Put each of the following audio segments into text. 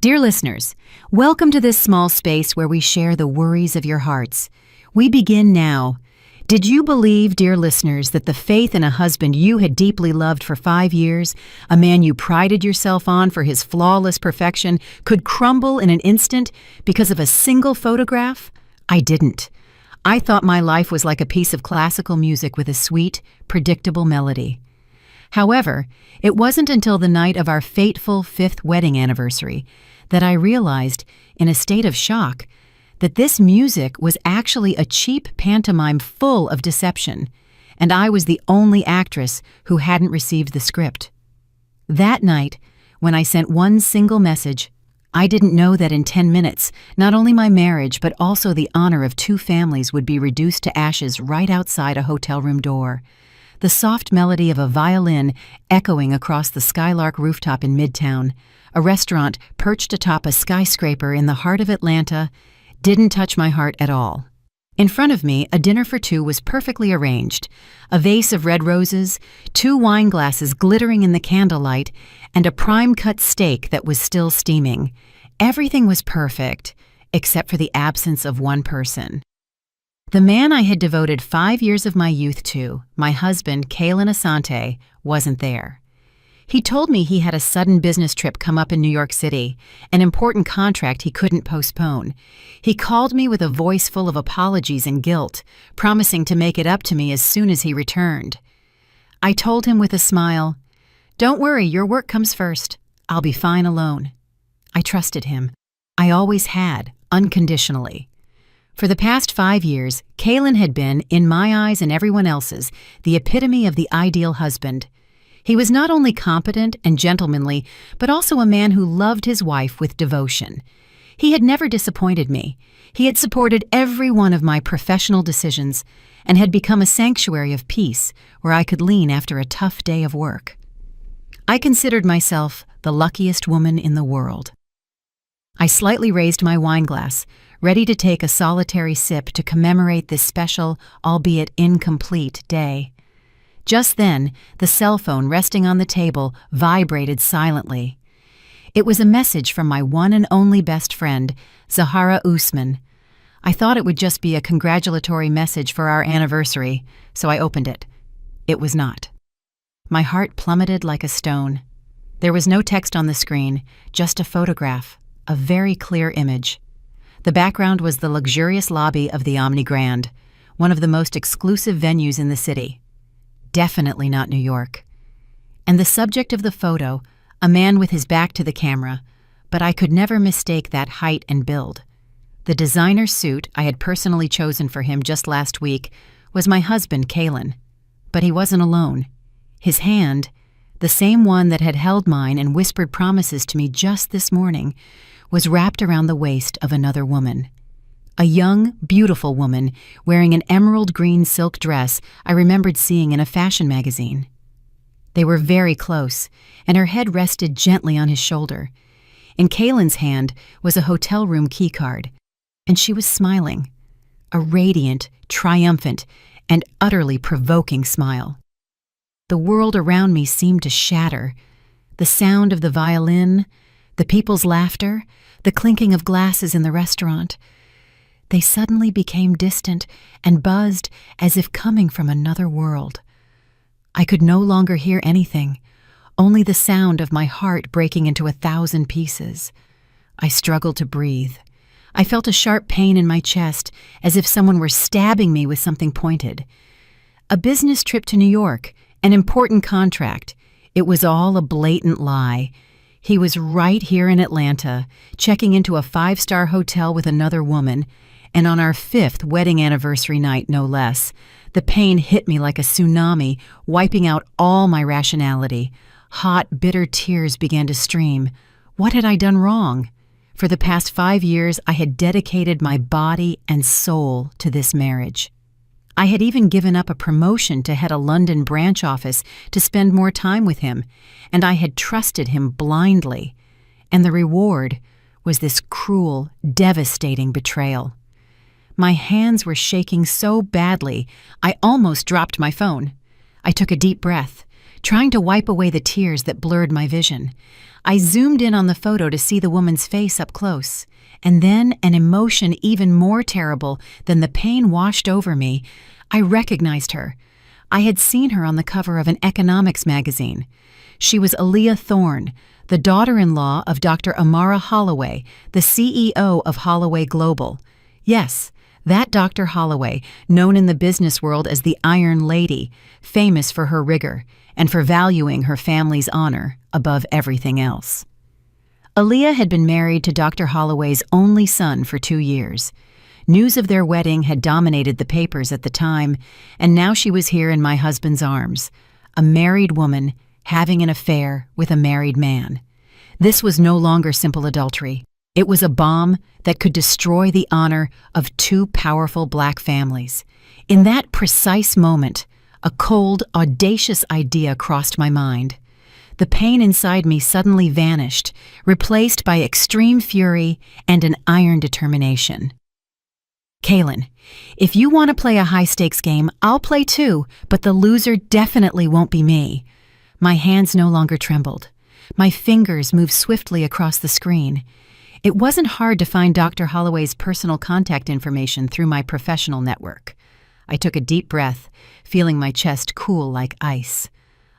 Dear listeners, welcome to this small space where we share the worries of your hearts. We begin now. Did you believe, dear listeners, that the faith in a husband you had deeply loved for 5 years, a man you prided yourself on for his flawless perfection, could crumble in an instant because of a single photograph? I didn't. I thought my life was like a piece of classical music with a sweet, predictable melody. However, it wasn't until the night of our fateful 5th wedding anniversary that I realized, in a state of shock, that this music was actually a cheap pantomime full of deception, and I was the only actress who hadn't received the script. That night, when I sent one single message, I didn't know that in 10 minutes, not only my marriage but also the honor of 2 families would be reduced to ashes right outside a hotel room door. The soft melody of a violin echoing across the Skylark rooftop in Midtown, a restaurant perched atop a skyscraper in the heart of Atlanta, didn't touch my heart at all. In front of me, a dinner for 2 was perfectly arranged, a vase of red roses, 2 wine glasses glittering in the candlelight, and a prime-cut steak that was still steaming. Everything was perfect, except for the absence of one person. The man I had devoted 5 years of my youth to, my husband, Kalen Asante, wasn't there. He told me he had a sudden business trip come up in New York City, an important contract he couldn't postpone. He called me with a voice full of apologies and guilt, promising to make it up to me as soon as he returned. I told him with a smile, "Don't worry, your work comes first. I'll be fine alone." I trusted him. I always had, unconditionally. For the past 5 years, Kalen had been, in my eyes and everyone else's, the epitome of the ideal husband. He was not only competent and gentlemanly, but also a man who loved his wife with devotion. He had never disappointed me. He had supported every one of my professional decisions and had become a sanctuary of peace where I could lean after a tough day of work. I considered myself the luckiest woman in the world. I slightly raised my wine glass, ready to take a solitary sip to commemorate this special, albeit incomplete, day. Just then, the cell phone resting on the table vibrated silently. It was a message from my one and only best friend, Zahara Usman. I thought it would just be a congratulatory message for our anniversary, so I opened it. It was not. My heart plummeted like a stone. There was no text on the screen, just a photograph, a very clear image. The background was the luxurious lobby of the Omni Grand, one of the most exclusive venues in the city. Definitely not New York. And the subject of the photo, a man with his back to the camera, but I could never mistake that height and build. The designer suit I had personally chosen for him just last week was my husband, Kalen. But he wasn't alone. His hand, the same one that had held mine and whispered promises to me just this morning, was wrapped around the waist of another woman. A young, beautiful woman wearing an emerald green silk dress I remembered seeing in a fashion magazine. They were very close, and her head rested gently on his shoulder. In Kalen's hand was a hotel room keycard, and she was smiling, a radiant, triumphant, and utterly provoking smile. The world around me seemed to shatter. The sound of the violin, the people's laughter, the clinking of glasses in the restaurant. They suddenly became distant and buzzed as if coming from another world. I could no longer hear anything, only the sound of my heart breaking into 1,000 pieces. I struggled to breathe. I felt a sharp pain in my chest, as if someone were stabbing me with something pointed. A business trip to New York, an important contract. It was all a blatant lie. He was right here in Atlanta, checking into a 5-star hotel with another woman, and on our 5th wedding anniversary night, no less. The pain hit me like a tsunami, wiping out all my rationality. Hot, bitter tears began to stream. What had I done wrong? For the past 5 years, I had dedicated my body and soul to this marriage. I had even given up a promotion to head a London branch office to spend more time with him, and I had trusted him blindly. And the reward was this cruel, devastating betrayal. My hands were shaking so badly, I almost dropped my phone. I took a deep breath, trying to wipe away the tears that blurred my vision. I zoomed in on the photo to see the woman's face up close, and then an emotion even more terrible than the pain washed over me. I recognized her. I had seen her on the cover of an economics magazine. She was Aaliyah Thorne, the daughter-in-law of Dr. Amara Holloway, the CEO of Holloway Global. Yes, that Dr. Holloway, known in the business world as the Iron Lady, famous for her rigor and for valuing her family's honor above everything else. Aaliyah had been married to Dr. Holloway's only son for 2 years. News of their wedding had dominated the papers at the time, and now she was here in my husband's arms, a married woman having an affair with a married man. This was no longer simple adultery. It was a bomb that could destroy the honor of 2 powerful black families. In that precise moment, a cold, audacious idea crossed my mind. The pain inside me suddenly vanished, replaced by extreme fury and an iron determination. Kaylin, if you want to play a high-stakes game, I'll play too, but the loser definitely won't be me. My hands no longer trembled. My fingers moved swiftly across the screen. It wasn't hard to find Dr. Holloway's personal contact information through my professional network. I took a deep breath, feeling my chest cool like ice.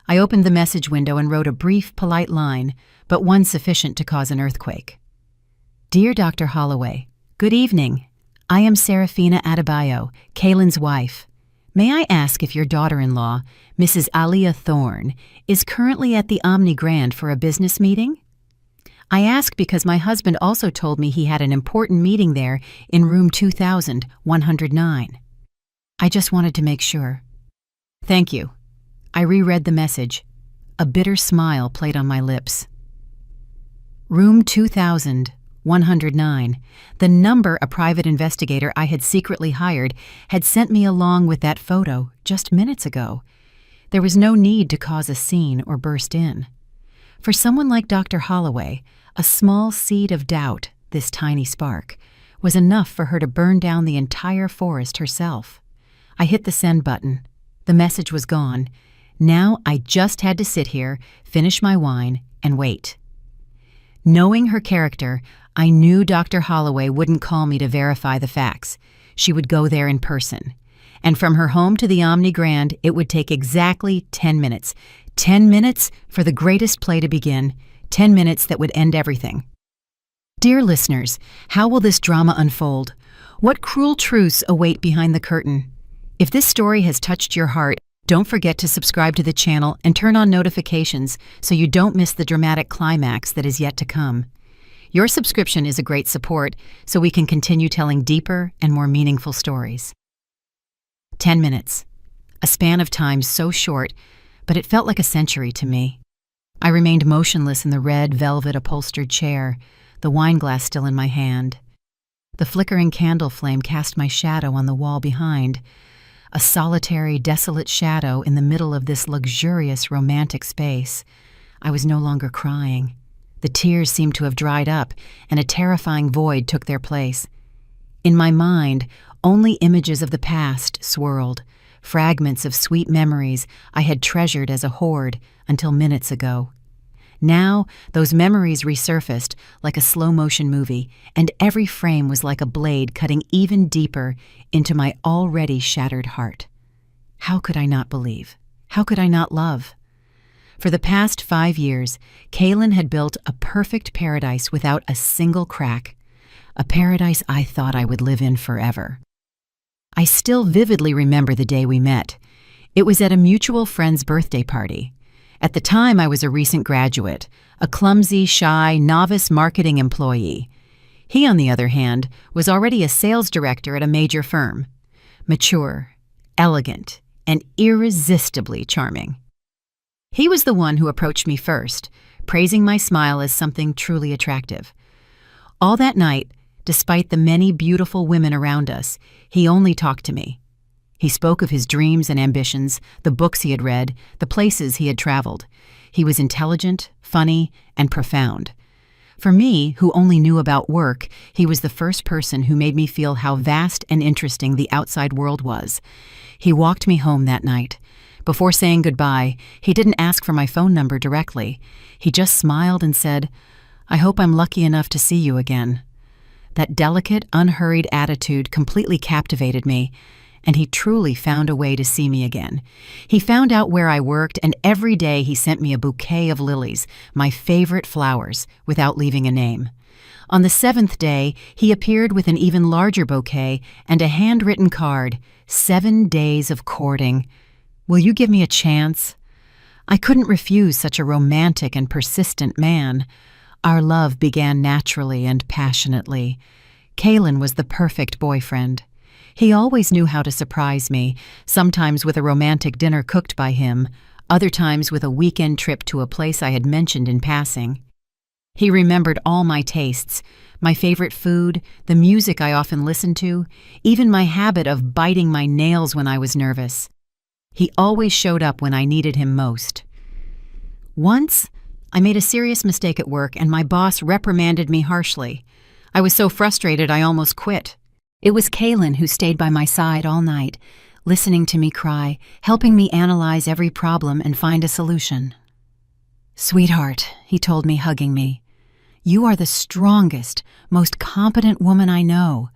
I opened the message window and wrote a brief, polite line, but one sufficient to cause an earthquake. Dear Dr. Holloway, good evening. I am Serafina Adebayo, Kaylin's wife. May I ask if your daughter-in-law, Mrs. Aaliyah Thorne, is currently at the Omni Grand for a business meeting? I ask because my husband also told me he had an important meeting there in room 2109. I just wanted to make sure. Thank you. I reread the message. A bitter smile played on my lips. Room 2109, the number a private investigator I had secretly hired had sent me along with that photo just minutes ago. There was no need to cause a scene or burst in. For someone like Dr. Holloway, a small seed of doubt, this tiny spark, was enough for her to burn down the entire forest herself. I hit the send button. The message was gone. Now I just had to sit here, finish my wine, and wait. Knowing her character, I knew Dr. Holloway wouldn't call me to verify the facts. She would go there in person. And from her home to the Omni Grand, it would take exactly 10 minutes. 10 minutes for the greatest play to begin. 10 minutes that would end everything. Dear listeners, how will this drama unfold? What cruel truths await behind the curtain? If this story has touched your heart, don't forget to subscribe to the channel and turn on notifications so you don't miss the dramatic climax that is yet to come. Your subscription is a great support so we can continue telling deeper and more meaningful stories. 10 minutes. A span of time so short, but it felt like a century to me. I remained motionless in the red velvet upholstered chair, the wine glass still in my hand. The flickering candle flame cast my shadow on the wall behind, a solitary, desolate shadow in the middle of this luxurious, romantic space. I was no longer crying. The tears seemed to have dried up, and a terrifying void took their place. In my mind, only images of the past swirled, fragments of sweet memories I had treasured as a hoard until minutes ago. Now, those memories resurfaced like a slow-motion movie, and every frame was like a blade cutting even deeper into my already shattered heart. How could I not believe? How could I not love? For the past 5 years, Kaylin had built a perfect paradise without a single crack, a paradise I thought I would live in forever. I still vividly remember the day we met. It was at a mutual friend's birthday party. At the time, I was a recent graduate, a clumsy, shy, novice marketing employee. He, on the other hand, was already a sales director at a major firm. Mature, elegant, and irresistibly charming. He was the one who approached me first, praising my smile as something truly attractive. All that night, despite the many beautiful women around us, he only talked to me. He spoke of his dreams and ambitions, the books he had read, the places he had traveled. He was intelligent, funny, and profound. For me, who only knew about work, he was the first person who made me feel how vast and interesting the outside world was. He walked me home that night, Before saying goodbye, he didn't ask for my phone number directly. He just smiled and said, "I hope I'm lucky enough to see you again." That delicate, unhurried attitude completely captivated me, and he truly found a way to see me again. He found out where I worked, and every day he sent me a bouquet of lilies, my favorite flowers, without leaving a name. On the 7th day, he appeared with an even larger bouquet and a handwritten card, 7 days of courting. Will you give me a chance? I couldn't refuse such a romantic and persistent man. Our love began naturally and passionately. Kalen was the perfect boyfriend. He always knew how to surprise me, sometimes with a romantic dinner cooked by him, other times with a weekend trip to a place I had mentioned in passing. He remembered all my tastes, my favorite food, the music I often listened to, even my habit of biting my nails when I was nervous. He always showed up when I needed him most. Once, I made a serious mistake at work and my boss reprimanded me harshly. I was so frustrated I almost quit. It was Kalen who stayed by my side all night, listening to me cry, helping me analyze every problem and find a solution. "Sweetheart," he told me, hugging me, "you are the strongest, most competent woman I know.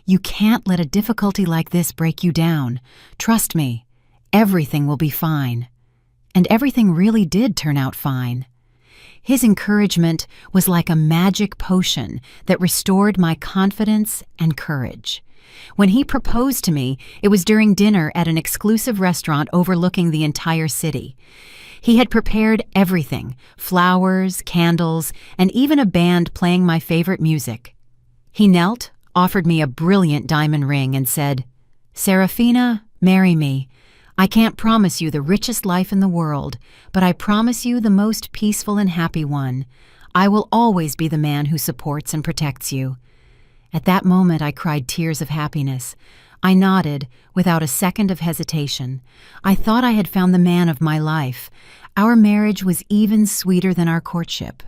You can't let a difficulty like this break you down. Trust me, everything will be fine." And everything really did turn out fine. His encouragement was like a magic potion that restored my confidence and courage. When he proposed to me, it was during dinner at an exclusive restaurant overlooking the entire city. He had prepared everything, flowers, candles, and even a band playing my favorite music. He knelt, offered me a brilliant diamond ring, and said, "Serafina, marry me. I can't promise you the richest life in the world, but I promise you the most peaceful and happy one. I will always be the man who supports and protects you." At that moment, I cried tears of happiness. I nodded, without a second of hesitation. I thought I had found the man of my life. Our marriage was even sweeter than our courtship.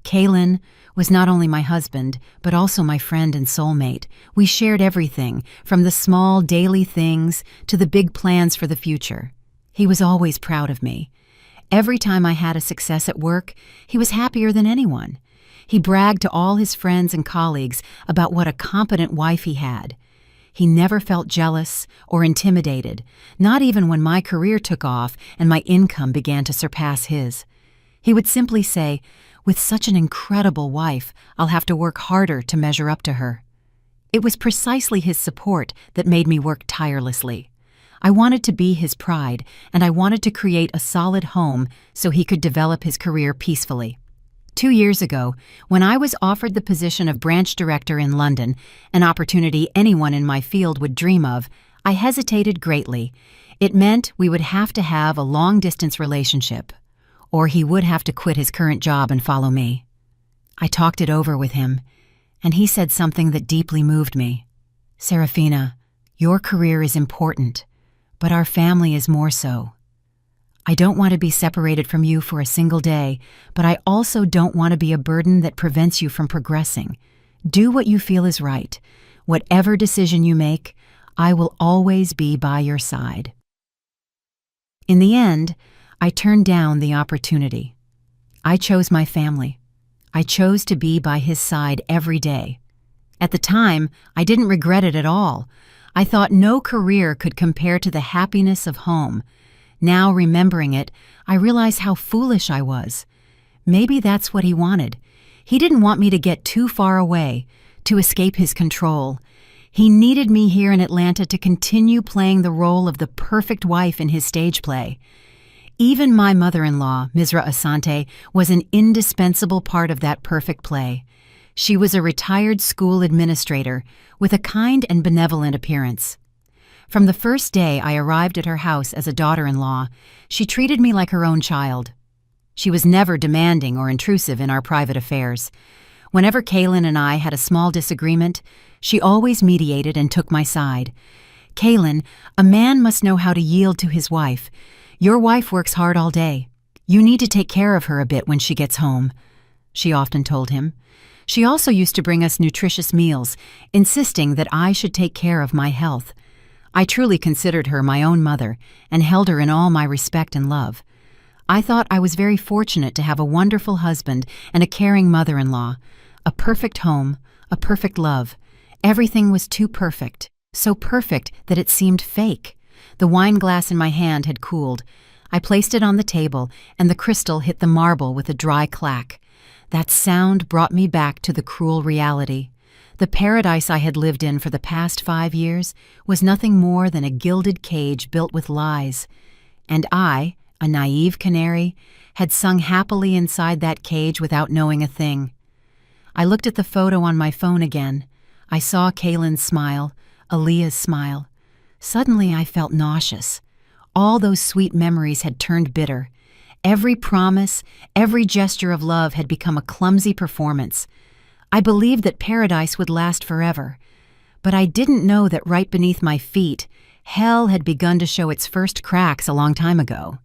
Kalen was not only my husband, but also my friend and soulmate. We shared everything, from the small daily things to the big plans for the future. He was always proud of me. Every time I had a success at work, he was happier than anyone. He bragged to all his friends and colleagues about what a competent wife he had. He never felt jealous or intimidated, not even when my career took off and my income began to surpass his. He would simply say, "With such an incredible wife, I'll have to work harder to measure up to her." It was precisely his support that made me work tirelessly. I wanted to be his pride, and I wanted to create a solid home so he could develop his career peacefully. 2 years ago, when I was offered the position of branch director in London, an opportunity anyone in my field would dream of, I hesitated greatly. It meant we would have to have a long-distance relationship, or he would have to quit his current job and follow me. I talked it over with him, and he said something that deeply moved me. "Serafina, your career is important, but our family is more so. I don't want to be separated from you for a single day, but I also don't want to be a burden that prevents you from progressing. Do what you feel is right. Whatever decision you make, I will always be by your side." In the end, I turned down the opportunity. I chose my family. I chose to be by his side every day. At the time, I didn't regret it at all. I thought no career could compare to the happiness of home. Now, remembering it, I realize how foolish I was. Maybe that's what he wanted. He didn't want me to get too far away, to escape his control. He needed me here in Atlanta to continue playing the role of the perfect wife in his stage play. Even my mother-in-law, Misra Asante, was an indispensable part of that perfect play. She was a retired school administrator with a kind and benevolent appearance. From the first day I arrived at her house as a daughter-in-law, she treated me like her own child. She was never demanding or intrusive in our private affairs. Whenever Kalen and I had a small disagreement, she always mediated and took my side. "Kalen, a man must know how to yield to his wife. Your wife works hard all day. You need to take care of her a bit when she gets home," she often told him. She also used to bring us nutritious meals, insisting that I should take care of my health. I truly considered her my own mother and held her in all my respect and love. I thought I was very fortunate to have a wonderful husband and a caring mother-in-law, a perfect home, a perfect love. Everything was too perfect, so perfect that it seemed fake. The wine glass in my hand had cooled. I placed it on the table, and the crystal hit the marble with a dry clack. That sound brought me back to the cruel reality. The paradise I had lived in for the past 5 years was nothing more than a gilded cage built with lies. And I, a naive canary, had sung happily inside that cage without knowing a thing. I looked at the photo on my phone again. I saw Kaylin's smile, Aaliyah's smile. Suddenly I felt nauseous. All those sweet memories had turned bitter. Every promise, every gesture of love had become a clumsy performance. I believed that paradise would last forever, but I didn't know that right beneath my feet, hell had begun to show its first cracks a long time ago.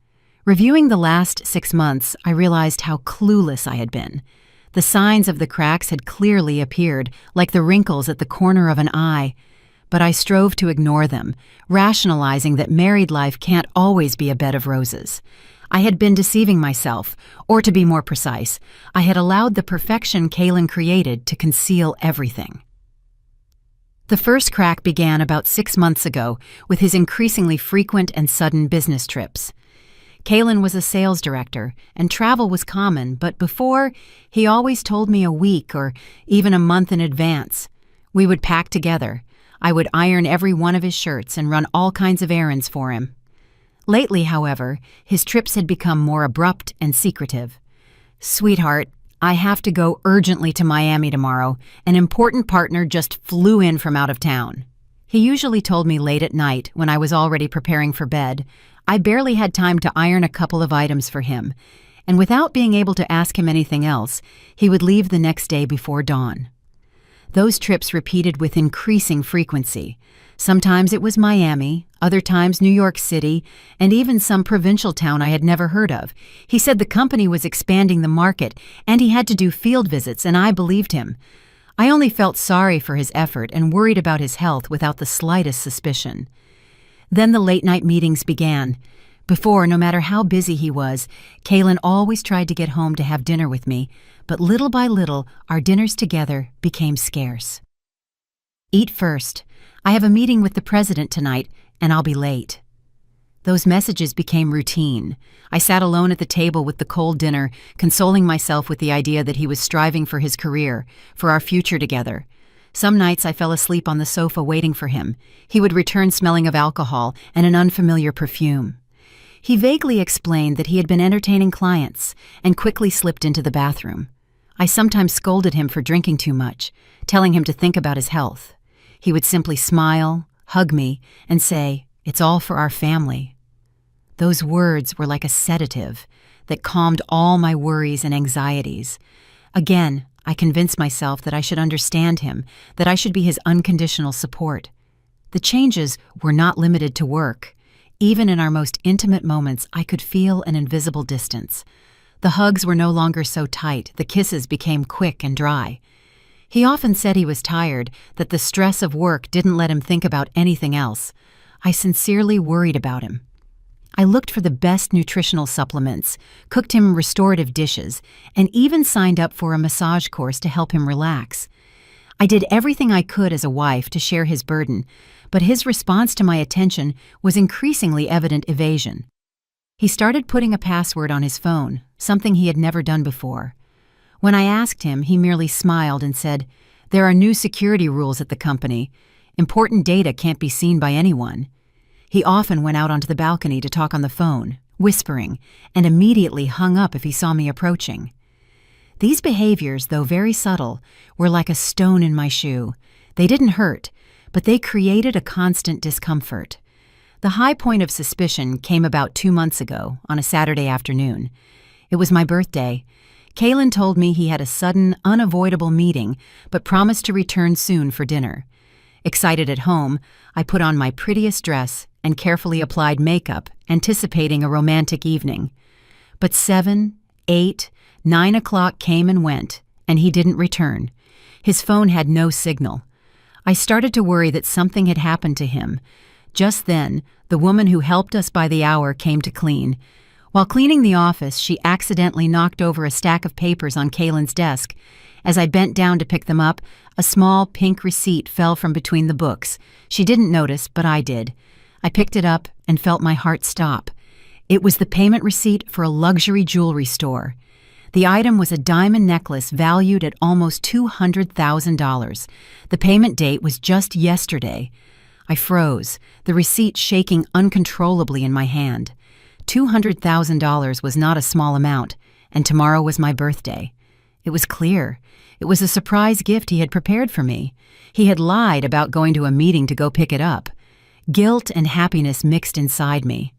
Reviewing the last 6 months, I realized how clueless I had been. The signs of the cracks had clearly appeared, like the wrinkles at the corner of an eye, but I strove to ignore them, rationalizing that married life can't always be a bed of roses. I had been deceiving myself, or to be more precise, I had allowed the perfection Kaylin created to conceal everything. The first crack began about 6 months ago with his increasingly frequent and sudden business trips. Kaylin was a sales director, and travel was common, but before, he always told me a week or even a month in advance. We would pack together. I would iron every one of his shirts and run all kinds of errands for him. Lately, however, his trips had become more abrupt and secretive. "Sweetheart, I have to go urgently to Miami tomorrow. An important partner just flew in from out of town." He usually told me late at night when I was already preparing for bed. I barely had time to iron a couple of items for him, and without being able to ask him anything else, he would leave the next day before dawn. Those trips repeated with increasing frequency. Sometimes it was Miami, other times New York City, and even some provincial town I had never heard of. He said the company was expanding the market, and he had to do field visits, and I believed him. I only felt sorry for his effort and worried about his health without the slightest suspicion. Then the late-night meetings began. Before, no matter how busy he was, Kaylin always tried to get home to have dinner with me, but little by little, our dinners together became scarce. "Eat first. I have a meeting with the president tonight, and I'll be late." Those messages became routine. I sat alone at the table with the cold dinner, consoling myself with the idea that he was striving for his career, for our future together. Some nights I fell asleep on the sofa waiting for him. He would return smelling of alcohol and an unfamiliar perfume. He vaguely explained that he had been entertaining clients and quickly slipped into the bathroom. I sometimes scolded him for drinking too much, telling him to think about his health. He would simply smile, hug me, and say, "It's all for our family." Those words were like a sedative that calmed all my worries and anxieties. Again, I convinced myself that I should understand him, that I should be his unconditional support. The changes were not limited to work. Even in our most intimate moments, I could feel an invisible distance. The hugs were no longer so tight, the kisses became quick and dry. He often said he was tired, that the stress of work didn't let him think about anything else. I sincerely worried about him. I looked for the best nutritional supplements, cooked him restorative dishes, and even signed up for a massage course to help him relax. I did everything I could as a wife to share his burden, but his response to my attention was increasingly evident evasion. He started putting a password on his phone, something he had never done before. When I asked him, he merely smiled and said, "There are new security rules at the company. Important data can't be seen by anyone." He often went out onto the balcony to talk on the phone, whispering, and immediately hung up if he saw me approaching. These behaviors, though very subtle, were like a stone in my shoe. They didn't hurt, but they created a constant discomfort. The high point of suspicion came about 2 months ago, on a Saturday afternoon. It was my birthday. Kaylin told me he had a sudden, unavoidable meeting, but promised to return soon for dinner. Excited at home, I put on my prettiest dress and carefully applied makeup, anticipating a romantic evening. But 7, 8, 9 o'clock came and went, and he didn't return. His phone had no signal. I started to worry that something had happened to him. Just then, the woman who helped us by the hour came to clean. While cleaning the office, she accidentally knocked over a stack of papers on Kaylin's desk. As I bent down to pick them up, a small pink receipt fell from between the books. She didn't notice, but I did. I picked it up and felt my heart stop. It was the payment receipt for a luxury jewelry store. The item was a diamond necklace valued at almost $200,000. The payment date was just yesterday. I froze, the receipt shaking uncontrollably in my hand. $200,000 was not a small amount, and tomorrow was my birthday. It was clear. It was a surprise gift he had prepared for me. He had lied about going to a meeting to go pick it up. Guilt and happiness mixed inside me.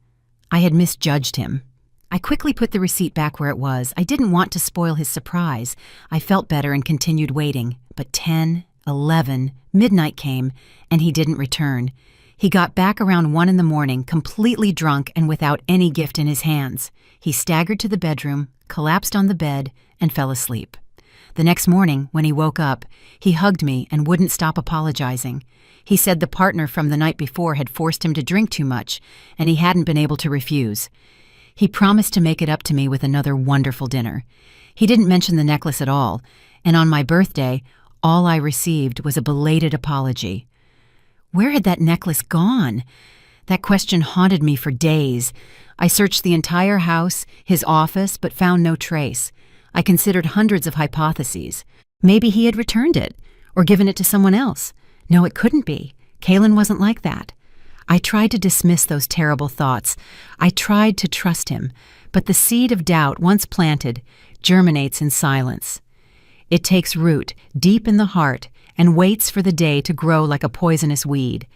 I had misjudged him. I quickly put the receipt back where it was. I didn't want to spoil his surprise. I felt better and continued waiting. But 10, 11, midnight came, and he didn't return. He got back around 1 in the morning, completely drunk and without any gift in his hands. He staggered to the bedroom, collapsed on the bed, and fell asleep. The next morning, when he woke up, he hugged me and wouldn't stop apologizing. He said the partner from the night before had forced him to drink too much, and he hadn't been able to refuse. He promised to make it up to me with another wonderful dinner. He didn't mention the necklace at all, and on my birthday, all I received was a belated apology. Where had that necklace gone? That question haunted me for days. I searched the entire house, his office, but found no trace. I considered hundreds of hypotheses. Maybe he had returned it, or given it to someone else. No, it couldn't be. Kaylin wasn't like that. I tried to dismiss those terrible thoughts. I tried to trust him, but the seed of doubt, once planted, germinates in silence. It takes root deep in the heart and waits for the day to grow like a poisonous weed.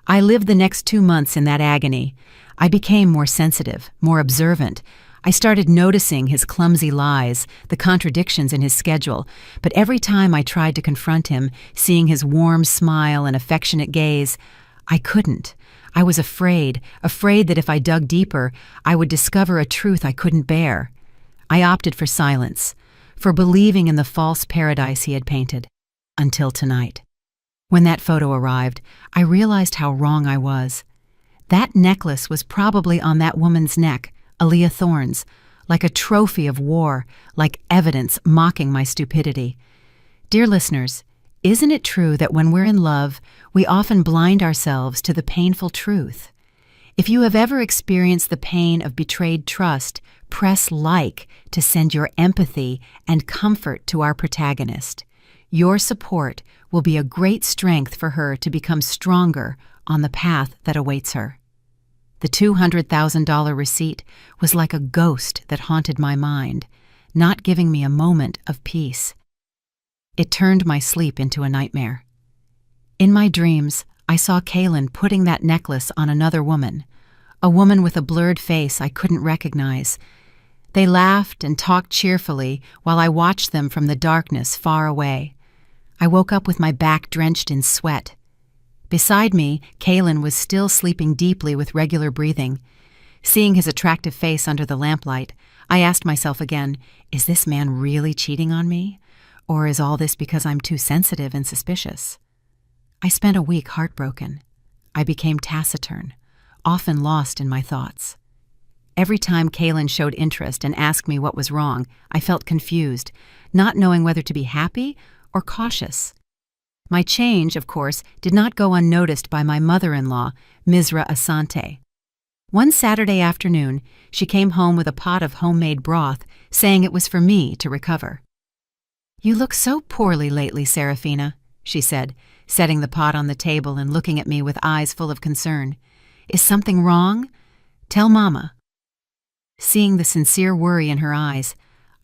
I lived the next 2 months in that agony. I became more sensitive, more observant. I started noticing his clumsy lies, the contradictions in his schedule, but every time I tried to confront him, seeing his warm smile and affectionate gaze, I couldn't. I was afraid that if I dug deeper, I would discover a truth I couldn't bear. I opted for silence, for believing in the false paradise he had painted. Until tonight. When that photo arrived, I realized how wrong I was. That necklace was probably on that woman's neck, Aaliyah Thorne's, like a trophy of war, like evidence mocking my stupidity. Dear listeners, isn't it true that when we're in love, we often blind ourselves to the painful truth? If you have ever experienced the pain of betrayed trust, press like to send your empathy and comfort to our protagonist. Your support will be a great strength for her to become stronger on the path that awaits her. The $200,000 receipt was like a ghost that haunted my mind, not giving me a moment of peace. It turned my sleep into a nightmare. In my dreams, I saw Kaylin putting that necklace on another woman, a woman with a blurred face I couldn't recognize. They laughed and talked cheerfully while I watched them from the darkness far away. I woke up with my back drenched in sweat. Beside me, Kaylin was still sleeping deeply with regular breathing. Seeing his attractive face under the lamplight, I asked myself again, is this man really cheating on me? Or is all this because I'm too sensitive and suspicious? I spent a week heartbroken. I became taciturn, often lost in my thoughts. Every time Kaylin showed interest and asked me what was wrong, I felt confused, not knowing whether to be happy or cautious. My change, of course, did not go unnoticed by my mother-in-law, Misra Asante. One Saturday afternoon, she came home with a pot of homemade broth, saying it was for me to recover. "You look so poorly lately, Serafina," she said, setting the pot on the table and looking at me with eyes full of concern. "Is something wrong? Tell Mama." Seeing the sincere worry in her eyes,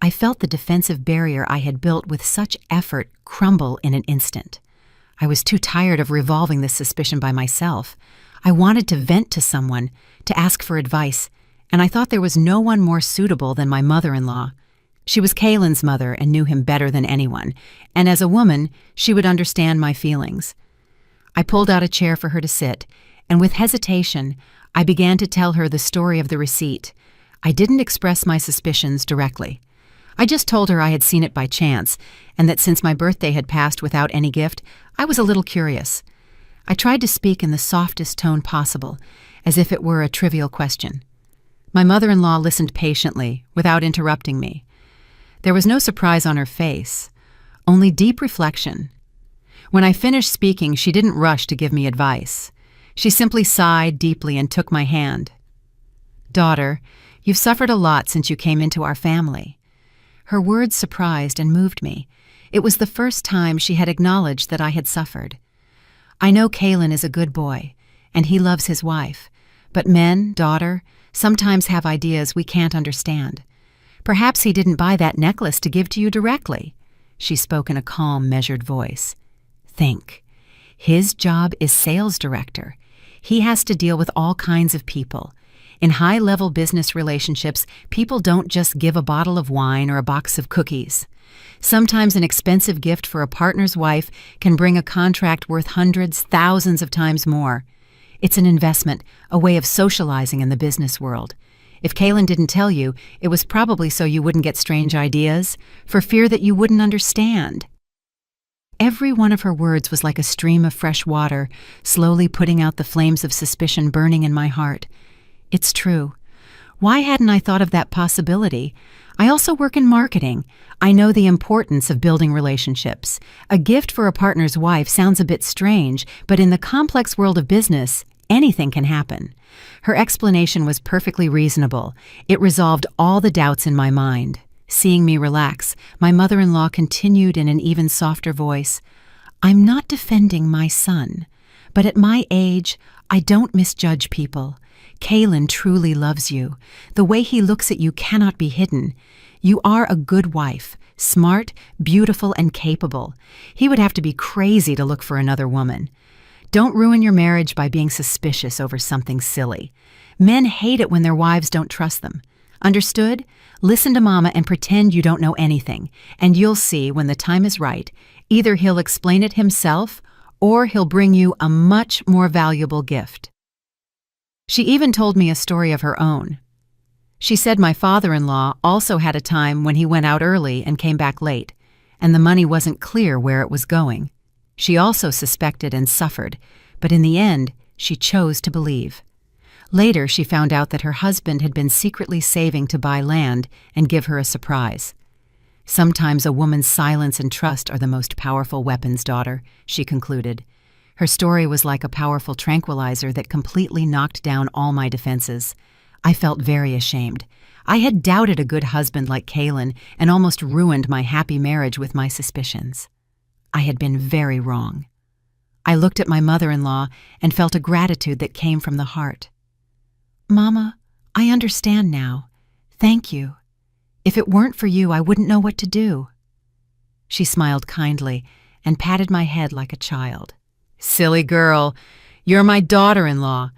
I felt the defensive barrier I had built with such effort crumble in an instant. I was too tired of revolving this suspicion by myself. I wanted to vent to someone, to ask for advice, and I thought there was no one more suitable than my mother-in-law. She was Kaylin's mother and knew him better than anyone, and as a woman, she would understand my feelings. I pulled out a chair for her to sit, and with hesitation, I began to tell her the story of the receipt. I didn't express my suspicions directly. I just told her I had seen it by chance, and that since my birthday had passed without any gift, I was a little curious. I tried to speak in the softest tone possible, as if it were a trivial question. My mother-in-law listened patiently, without interrupting me. There was no surprise on her face, only deep reflection. When I finished speaking, she didn't rush to give me advice. She simply sighed deeply and took my hand. "Daughter, you've suffered a lot since you came into our family." Her words surprised and moved me. It was the first time she had acknowledged that I had suffered. "I know Kalen is a good boy, and he loves his wife. But men, daughter, sometimes have ideas we can't understand. Perhaps he didn't buy that necklace to give to you directly." She spoke in a calm, measured voice. "Think. His job is sales director. He has to deal with all kinds of people. In high-level business relationships, people don't just give a bottle of wine or a box of cookies. Sometimes an expensive gift for a partner's wife can bring a contract worth hundreds, thousands of times more. It's an investment, a way of socializing in the business world. If Kalen didn't tell you, it was probably so you wouldn't get strange ideas, for fear that you wouldn't understand." Every one of her words was like a stream of fresh water, slowly putting out the flames of suspicion burning in my heart. It's true. Why hadn't I thought of that possibility? I also work in marketing. I know the importance of building relationships. A gift for a partner's wife sounds a bit strange, but in the complex world of business, anything can happen. Her explanation was perfectly reasonable. It resolved all the doubts in my mind. Seeing me relax, my mother-in-law continued in an even softer voice, "I'm not defending my son, but at my age, I don't misjudge people. Kalen truly loves you. The way he looks at you cannot be hidden. You are a good wife, smart, beautiful, and capable. He would have to be crazy to look for another woman. Don't ruin your marriage by being suspicious over something silly. Men hate it when their wives don't trust them. Understood? Listen to Mama and pretend you don't know anything, and you'll see when the time is right, either he'll explain it himself or he'll bring you a much more valuable gift." She even told me a story of her own. She said my father-in-law also had a time when he went out early and came back late, and the money wasn't clear where it was going. She also suspected and suffered, but in the end, she chose to believe. Later, she found out that her husband had been secretly saving to buy land and give her a surprise. "Sometimes a woman's silence and trust are the most powerful weapons, daughter," she concluded. Her story was like a powerful tranquilizer that completely knocked down all my defenses. I felt very ashamed. I had doubted a good husband like Kalen and almost ruined my happy marriage with my suspicions. I had been very wrong. I looked at my mother-in-law and felt a gratitude that came from the heart. "Mama, I understand now. Thank you. If it weren't for you, I wouldn't know what to do." She smiled kindly and patted my head like a child. "Silly girl, you're my daughter-in-law.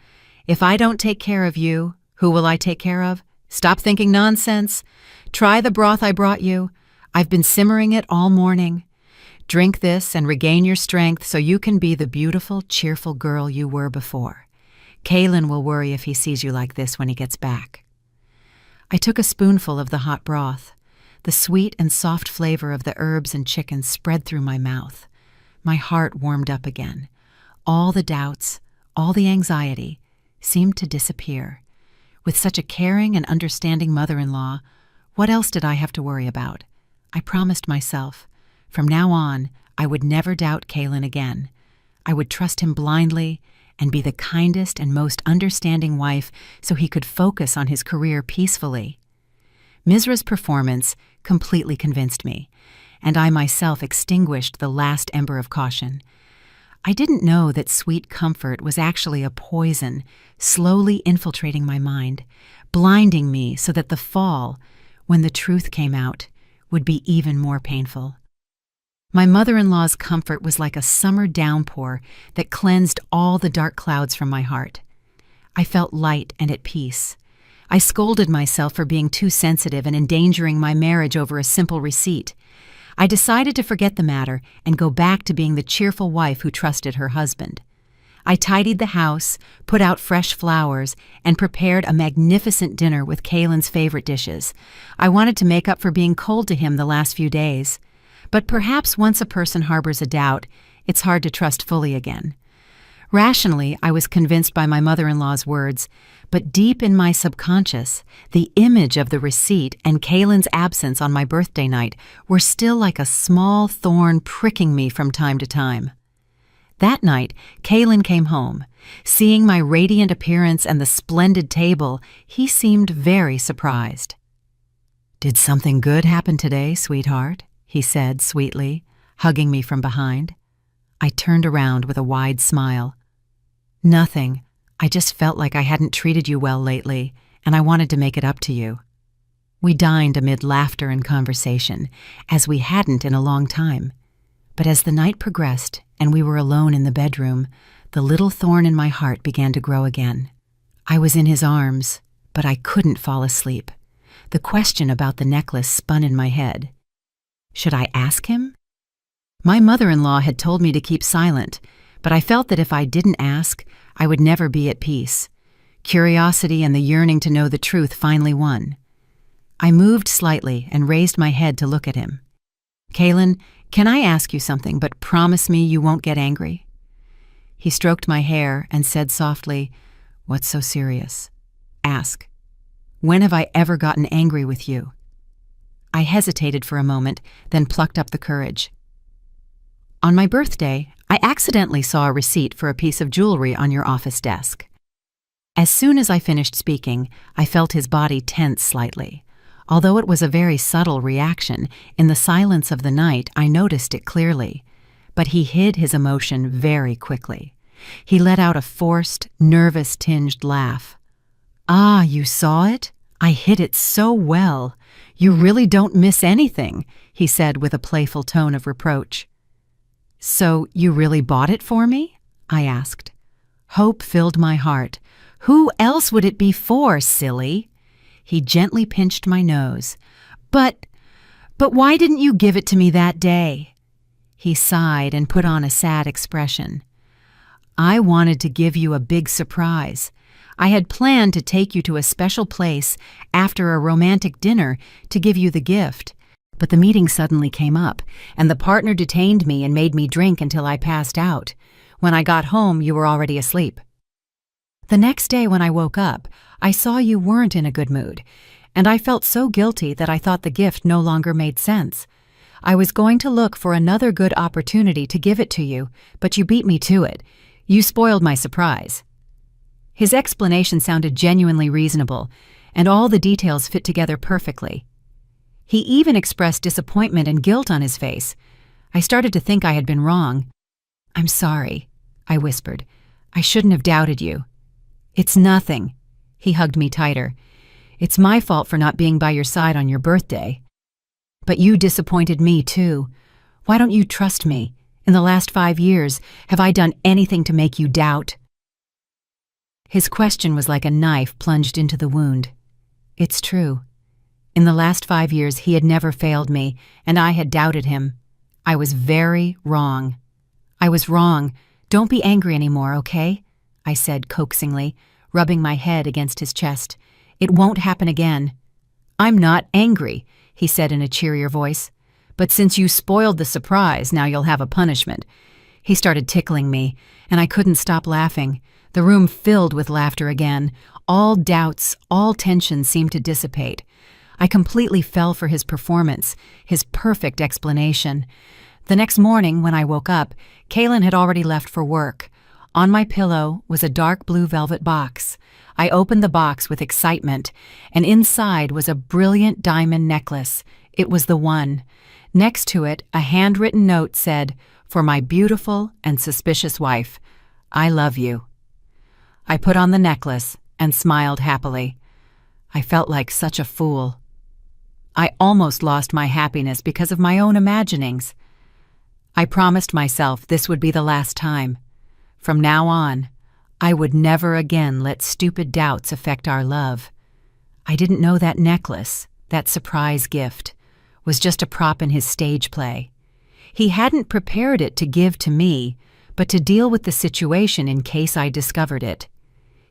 If I don't take care of you, who will I take care of? Stop thinking nonsense. Try the broth I brought you. I've been simmering it all morning. Drink this and regain your strength so you can be the beautiful, cheerful girl you were before. Kalen will worry if he sees you like this when he gets back." I took a spoonful of the hot broth. The sweet and soft flavor of the herbs and chicken spread through my mouth. My heart warmed up again. All the doubts, all the anxiety, seemed to disappear. With such a caring and understanding mother-in-law, what else did I have to worry about? I promised myself, from now on, I would never doubt Kalen again. I would trust him blindly and be the kindest and most understanding wife so he could focus on his career peacefully. Mizra's performance completely convinced me, and I myself extinguished the last ember of caution. I didn't know that sweet comfort was actually a poison, slowly infiltrating my mind, blinding me so that the fall, when the truth came out, would be even more painful. My mother-in-law's comfort was like a summer downpour that cleansed all the dark clouds from my heart. I felt light and at peace. I scolded myself for being too sensitive and endangering my marriage over a simple receipt. I decided to forget the matter and go back to being the cheerful wife who trusted her husband. I tidied the house, put out fresh flowers, and prepared a magnificent dinner with Kalen's favorite dishes. I wanted to make up for being cold to him the last few days. But perhaps once a person harbors a doubt, it's hard to trust fully again. Rationally, I was convinced by my mother-in-law's words, but deep in my subconscious, the image of the receipt and Kaylin's absence on my birthday night were still like a small thorn pricking me from time to time. That night, Kaylin came home. Seeing my radiant appearance and the splendid table, he seemed very surprised. "Did something good happen today, sweetheart?" he said sweetly, hugging me from behind. I turned around with a wide smile. "Nothing. I just felt like I hadn't treated you well lately, and I wanted to make it up to you." We dined amid laughter and conversation, as we hadn't in a long time. But as the night progressed and we were alone in the bedroom, the little thorn in my heart began to grow again. I was in his arms, but I couldn't fall asleep. The question about the necklace spun in my head. Should I ask him? My mother-in-law had told me to keep silent, but I felt that if I didn't ask, I would never be at peace. Curiosity and the yearning to know the truth finally won. I moved slightly and raised my head to look at him. "Kaylin, can I ask you something, but promise me you won't get angry?" He stroked my hair and said softly, "What's so serious? Ask. When have I ever gotten angry with you?" I hesitated for a moment, then plucked up the courage. "On my birthday, I accidentally saw a receipt for a piece of jewelry on your office desk." As soon as I finished speaking, I felt his body tense slightly. Although it was a very subtle reaction, in the silence of the night I noticed it clearly. But he hid his emotion very quickly. He let out a forced, nervous-tinged laugh. "Ah, you saw it? I hid it so well. You really don't miss anything," he said with a playful tone of reproach. "So you really bought it for me?" I asked. Hope filled my heart. "Who else would it be for, silly?" He gently pinched my nose. But why didn't you give it to me that day?" He sighed and put on a sad expression. "I wanted to give you a big surprise. I had planned to take you to a special place after a romantic dinner to give you the gift. But the meeting suddenly came up, and the partner detained me and made me drink until I passed out. When I got home, you were already asleep. The next day when I woke up, I saw you weren't in a good mood, and I felt so guilty that I thought the gift no longer made sense. I was going to look for another good opportunity to give it to you, but you beat me to it. You spoiled my surprise." His explanation sounded genuinely reasonable, and all the details fit together perfectly. He even expressed disappointment and guilt on his face. I started to think I had been wrong. "I'm sorry," I whispered. "I shouldn't have doubted you." "It's nothing." He hugged me tighter. "It's my fault for not being by your side on your birthday. But you disappointed me, too. Why don't you trust me? In the last 5 years, have I done anything to make you doubt?" His question was like a knife plunged into the wound. It's true. In the last 5 years, he had never failed me, and I had doubted him. I was very wrong. "I was wrong. Don't be angry anymore, okay?" I said coaxingly, rubbing my head against his chest. "It won't happen again." "I'm not angry," he said in a cheerier voice. "But since you spoiled the surprise, now you'll have a punishment." He started tickling me, and I couldn't stop laughing. The room filled with laughter again. All doubts, all tension seemed to dissipate. I completely fell for his performance, his perfect explanation. The next morning, when I woke up, Kaylin had already left for work. On my pillow was a dark blue velvet box. I opened the box with excitement, and inside was a brilliant diamond necklace. It was the one. Next to it, a handwritten note said, "For my beautiful and suspicious wife, I love you." I put on the necklace and smiled happily. I felt like such a fool. I almost lost my happiness because of my own imaginings. I promised myself this would be the last time. From now on, I would never again let stupid doubts affect our love. I didn't know that necklace, that surprise gift, was just a prop in his stage play. He hadn't prepared it to give to me, but to deal with the situation in case I discovered it.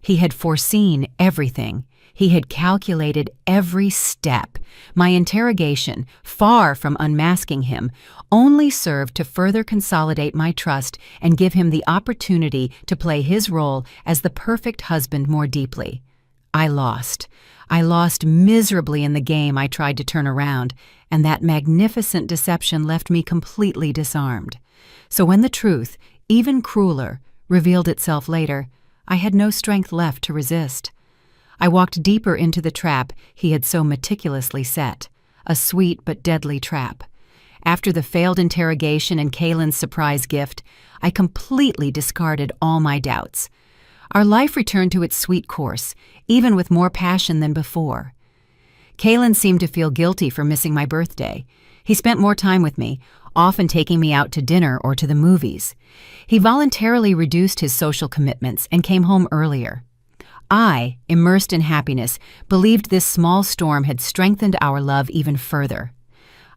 He had foreseen everything. He had calculated every step. My interrogation, far from unmasking him, only served to further consolidate my trust and give him the opportunity to play his role as the perfect husband more deeply. I lost. I lost miserably in the game I tried to turn around, and that magnificent deception left me completely disarmed. So when the truth, even crueler, revealed itself later, I had no strength left to resist. I walked deeper into the trap he had so meticulously set, a sweet but deadly trap. After the failed interrogation and Kaylin's surprise gift, I completely discarded all my doubts. Our life returned to its sweet course, even with more passion than before. Kaylin seemed to feel guilty for missing my birthday. He spent more time with me, often taking me out to dinner or to the movies. He voluntarily reduced his social commitments and came home earlier. I, immersed in happiness, believed this small storm had strengthened our love even further.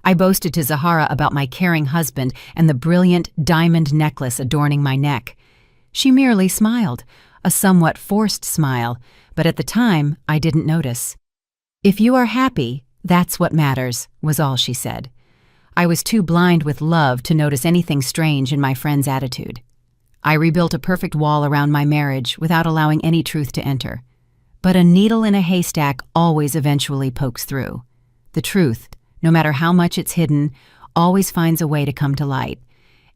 I boasted to Zahara about my caring husband and the brilliant diamond necklace adorning my neck. She merely smiled, a somewhat forced smile, but at the time I didn't notice. "If you are happy, that's what matters," was all she said. I was too blind with love to notice anything strange in my friend's attitude. I rebuilt a perfect wall around my marriage without allowing any truth to enter. But a needle in a haystack always eventually pokes through. The truth, no matter how much it's hidden, always finds a way to come to light,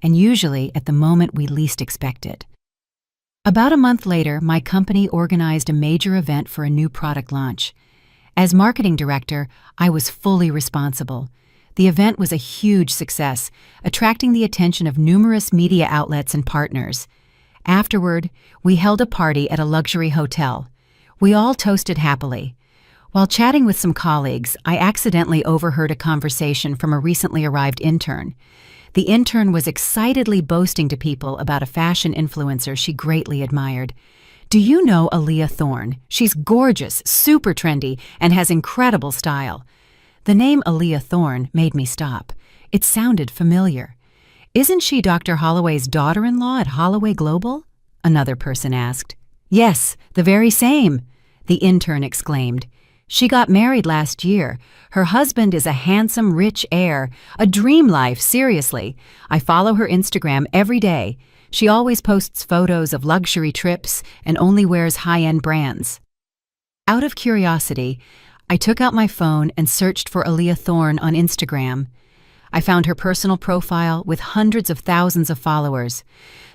and usually at the moment we least expect it. About a month later, my company organized a major event for a new product launch. As marketing director, I was fully responsible. The event was a huge success, attracting the attention of numerous media outlets and partners. Afterward, we held a party at a luxury hotel. We all toasted happily. While chatting with some colleagues, I accidentally overheard a conversation from a recently arrived intern. The intern was excitedly boasting to people about a fashion influencer she greatly admired. "Do you know Aaliyah Thorne? She's gorgeous, super trendy, and has incredible style." The name Aaliyah Thorne made me stop. It sounded familiar. "Isn't she Dr. Holloway's daughter-in-law at Holloway Global?" another person asked. "Yes, the very same," the intern exclaimed. "She got married last year. Her husband is a handsome, rich heir. A dream life, seriously. I follow her Instagram every day. She always posts photos of luxury trips and only wears high-end brands." Out of curiosity, I took out my phone and searched for Aaliyah Thorne on Instagram. I found her personal profile with hundreds of thousands of followers.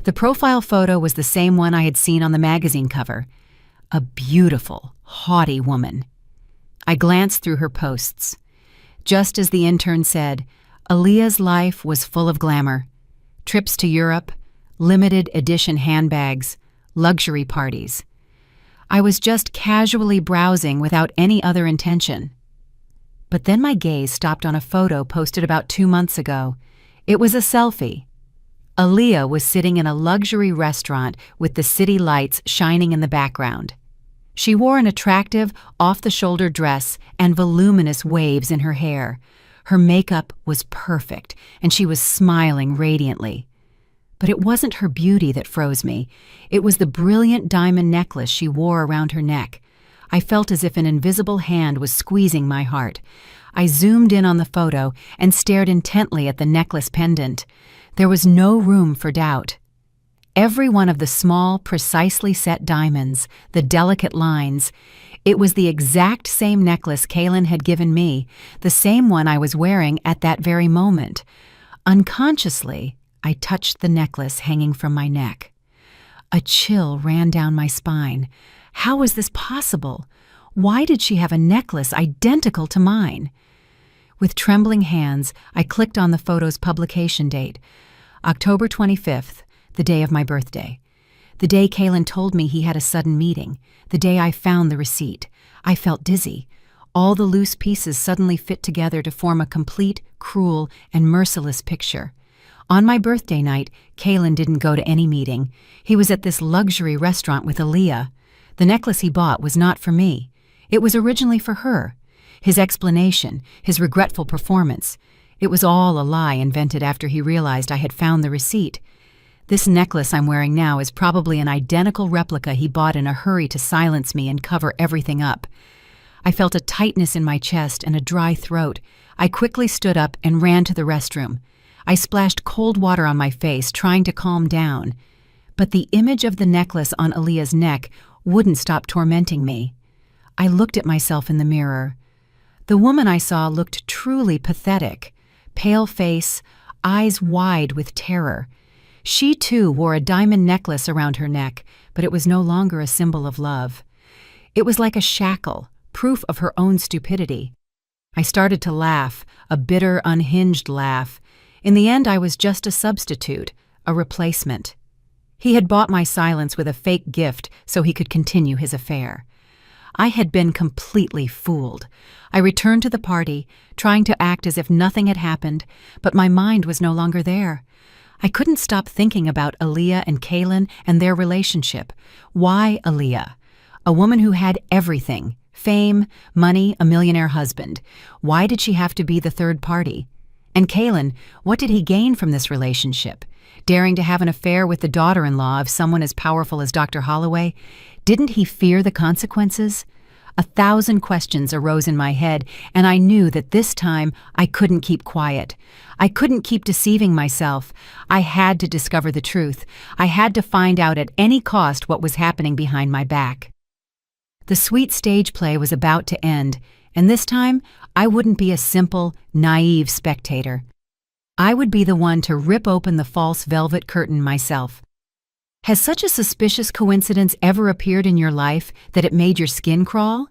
The profile photo was the same one I had seen on the magazine cover. A beautiful, haughty woman. I glanced through her posts. Just as the intern said, Aaliyah's life was full of glamour. Trips to Europe, limited edition handbags, luxury parties. I was just casually browsing without any other intention. But then my gaze stopped on a photo posted about 2 months ago. It was a selfie. Aaliyah was sitting in a luxury restaurant with the city lights shining in the background. She wore an attractive, off-the-shoulder dress and voluminous waves in her hair. Her makeup was perfect, and she was smiling radiantly. But it wasn't her beauty that froze me. It was the brilliant diamond necklace she wore around her neck. I felt as if an invisible hand was squeezing my heart. I zoomed in on the photo and stared intently at the necklace pendant. There was no room for doubt. Every one of the small, precisely set diamonds, the delicate lines, it was the exact same necklace Kaylin had given me, the same one I was wearing at that very moment. Unconsciously, I touched the necklace hanging from my neck. A chill ran down my spine. How was this possible? Why did she have a necklace identical to mine? With trembling hands, I clicked on the photo's publication date, October 25th, the day of my birthday. The day Kaylin told me he had a sudden meeting. The day I found the receipt. I felt dizzy. All the loose pieces suddenly fit together to form a complete, cruel, and merciless picture. On my birthday night, Kaylin didn't go to any meeting. He was at this luxury restaurant with Aaliyah. The necklace he bought was not for me. It was originally for her. His explanation, his regretful performance, it was all a lie invented after he realized I had found the receipt. This necklace I'm wearing now is probably an identical replica he bought in a hurry to silence me and cover everything up. I felt a tightness in my chest and a dry throat. I quickly stood up and ran to the restroom. I splashed cold water on my face, trying to calm down. But the image of the necklace on Aaliyah's neck wouldn't stop tormenting me. I looked at myself in the mirror. The woman I saw looked truly pathetic. Pale face, eyes wide with terror. She too wore a diamond necklace around her neck, but it was no longer a symbol of love. It was like a shackle, proof of her own stupidity. I started to laugh, a bitter, unhinged laugh. In the end, I was just a substitute, a replacement. He had bought my silence with a fake gift so he could continue his affair. I had been completely fooled. I returned to the party, trying to act as if nothing had happened, but my mind was no longer there. I couldn't stop thinking about Aaliyah and Kaylin and their relationship. Why Aaliyah? A woman who had everything: fame, money, a millionaire husband. Why did she have to be the third party? And Kaylin, what did he gain from this relationship? Daring to have an affair with the daughter-in-law of someone as powerful as Dr. Holloway? Didn't he fear the consequences? 1,000 questions arose in my head, and I knew that this time I couldn't keep quiet. I couldn't keep deceiving myself. I had to discover the truth. I had to find out at any cost what was happening behind my back. The sweet stage play was about to end, and this time I wouldn't be a simple, naive spectator. I would be the one to rip open the false velvet curtain myself. Has such a suspicious coincidence ever appeared in your life that it made your skin crawl?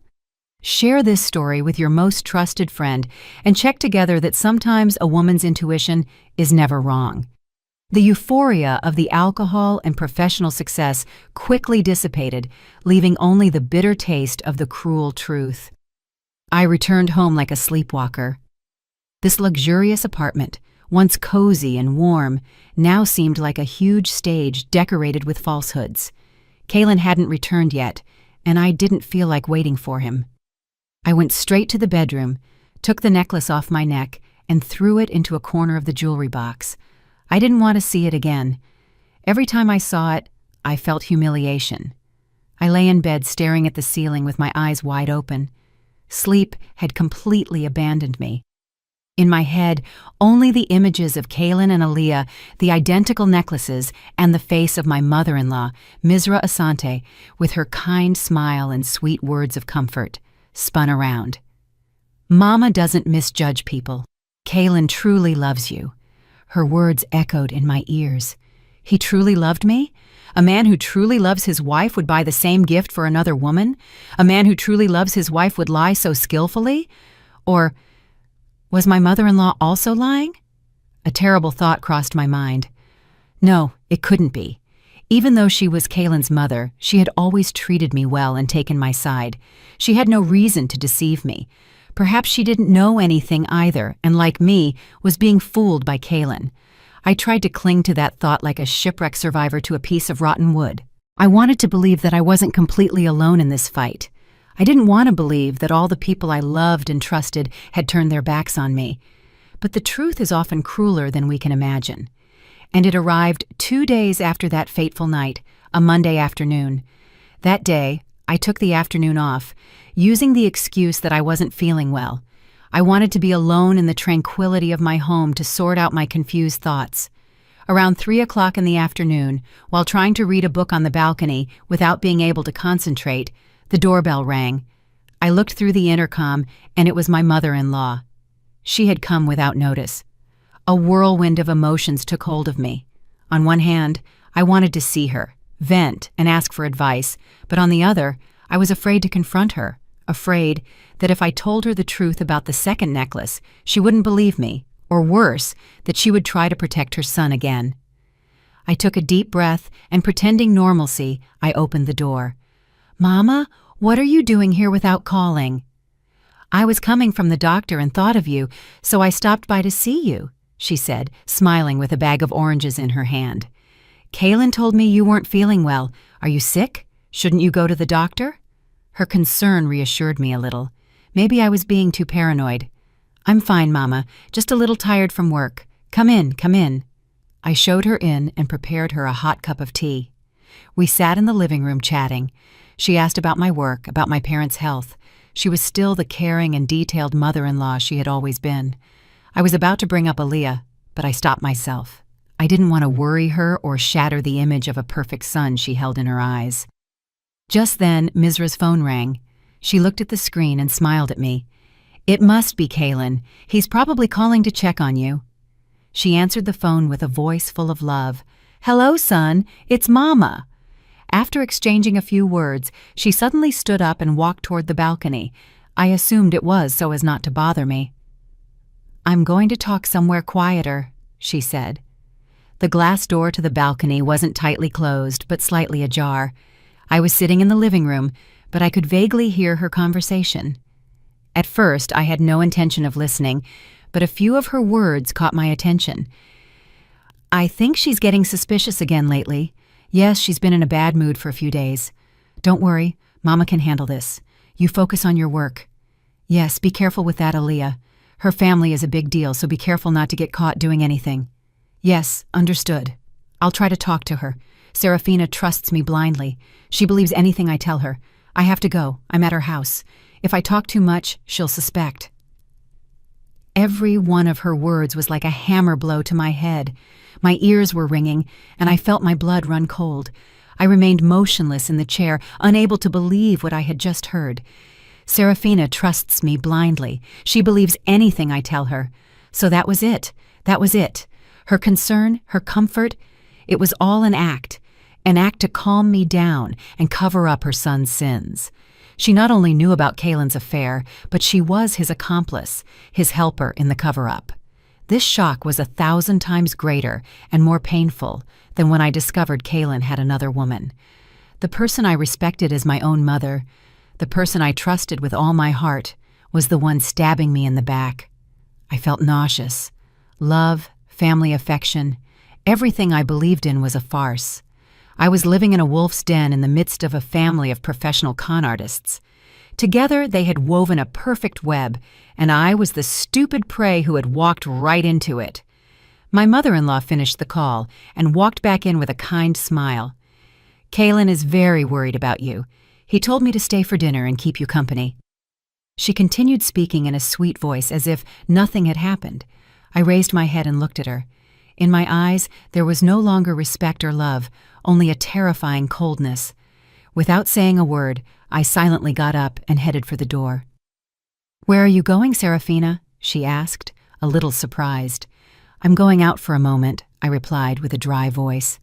Share this story with your most trusted friend and check together that sometimes a woman's intuition is never wrong. The euphoria of the alcohol and professional success quickly dissipated, leaving only the bitter taste of the cruel truth. I returned home like a sleepwalker. This luxurious apartment, once cozy and warm, now seemed like a huge stage decorated with falsehoods. Kaylin hadn't returned yet, and I didn't feel like waiting for him. I went straight to the bedroom, took the necklace off my neck, and threw it into a corner of the jewelry box. I didn't want to see it again. Every time I saw it, I felt humiliation. I lay in bed staring at the ceiling with my eyes wide open. Sleep had completely abandoned me. In my head, only the images of Kaylin and Aaliyah, the identical necklaces, and the face of my mother-in-law, Misra Asante, with her kind smile and sweet words of comfort, spun around. Mama doesn't misjudge people. Kaylin truly loves you. Her words echoed in my ears. He truly loved me? A man who truly loves his wife would buy the same gift for another woman? A man who truly loves his wife would lie so skillfully? Or was my mother-in-law also lying? A terrible thought crossed my mind. No, it couldn't be. Even though she was Kaylin's mother, she had always treated me well and taken my side. She had no reason to deceive me. Perhaps she didn't know anything either, and like me, was being fooled by Kaylin. I tried to cling to that thought like a shipwreck survivor to a piece of rotten wood. I wanted to believe that I wasn't completely alone in this fight. I didn't want to believe that all the people I loved and trusted had turned their backs on me. But the truth is often crueler than we can imagine. And it arrived 2 days after that fateful night, a Monday afternoon. That day, I took the afternoon off, using the excuse that I wasn't feeling well. I wanted to be alone in the tranquility of my home to sort out my confused thoughts. Around 3 o'clock in the afternoon, while trying to read a book on the balcony without being able to concentrate, the doorbell rang. I looked through the intercom, and it was my mother-in-law. She had come without notice. A whirlwind of emotions took hold of me. On one hand, I wanted to see her, vent, and ask for advice, but on the other, I was afraid to confront her, afraid that if I told her the truth about the second necklace, she wouldn't believe me, or worse, that she would try to protect her son again. I took a deep breath, and pretending normalcy, I opened the door. Mama, what are you doing here without calling? I was coming from the doctor and thought of you, so I stopped by to see you, she said, smiling with a bag of oranges in her hand. Kaylin told me you weren't feeling well. Are you sick? Shouldn't you go to the doctor? Her concern reassured me a little. Maybe I was being too paranoid. I'm fine, Mama, just a little tired from work. Come in, come in. I showed her in and prepared her a hot cup of tea. We sat in the living room chatting. She asked about my work, about my parents' health. She was still the caring and detailed mother-in-law she had always been. I was about to bring up Aaliyah, but I stopped myself. I didn't want to worry her or shatter the image of a perfect son she held in her eyes. Just then, Mizra's phone rang. She looked at the screen and smiled at me. "It must be Kaylin. He's probably calling to check on you." She answered the phone with a voice full of love. "Hello, son. It's Mama." After exchanging a few words, she suddenly stood up and walked toward the balcony. I assumed it was so as not to bother me. "I'm going to talk somewhere quieter," she said. The glass door to the balcony wasn't tightly closed, but slightly ajar. I was sitting in the living room, but I could vaguely hear her conversation. At first, I had no intention of listening, but a few of her words caught my attention. "I think she's getting suspicious again lately. Yes, she's been in a bad mood for a few days. Don't worry, Mama can handle this. You focus on your work. Yes, be careful with that, Aaliyah. Her family is a big deal, so be careful not to get caught doing anything." "Yes, understood. I'll try to talk to her. Serafina trusts me blindly. She believes anything I tell her. I have to go. I'm at her house. If I talk too much, she'll suspect." Every one of her words was like a hammer blow to my head. My ears were ringing, and I felt my blood run cold. I remained motionless in the chair, unable to believe what I had just heard. Serafina trusts me blindly. She believes anything I tell her. So that was it. That was it. Her concern, her comfort, it was all an act to calm me down and cover up her son's sins. She not only knew about Kaylin's affair, but she was his accomplice, his helper in the cover-up. This shock was 1,000 times greater and more painful than when I discovered Kaylin had another woman. The person I respected as my own mother, the person I trusted with all my heart, was the one stabbing me in the back. I felt nauseous. Love, family affection, everything I believed in was a farce. I was living in a wolf's den in the midst of a family of professional con artists. Together they had woven a perfect web, and I was the stupid prey who had walked right into it. My mother-in-law finished the call and walked back in with a kind smile. "Kaylin is very worried about you. He told me to stay for dinner and keep you company." She continued speaking in a sweet voice as if nothing had happened. I raised my head and looked at her. In my eyes, there was no longer respect or love, only a terrifying coldness. Without saying a word, I silently got up and headed for the door. "Where are you going, Serafina?" she asked, a little surprised. "I'm going out for a moment," I replied with a dry voice.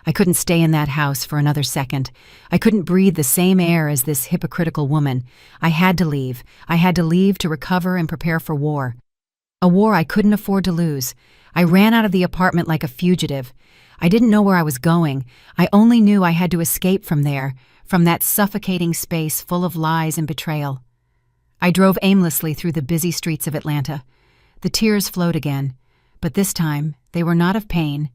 I couldn't stay in that house for another second. I couldn't breathe the same air as this hypocritical woman. I had to leave. I had to leave to recover and prepare for war. A war I couldn't afford to lose. I ran out of the apartment like a fugitive. I didn't know where I was going. I only knew I had to escape from there, from that suffocating space full of lies and betrayal. I drove aimlessly through the busy streets of Atlanta. The tears flowed again, but this time they were not of pain,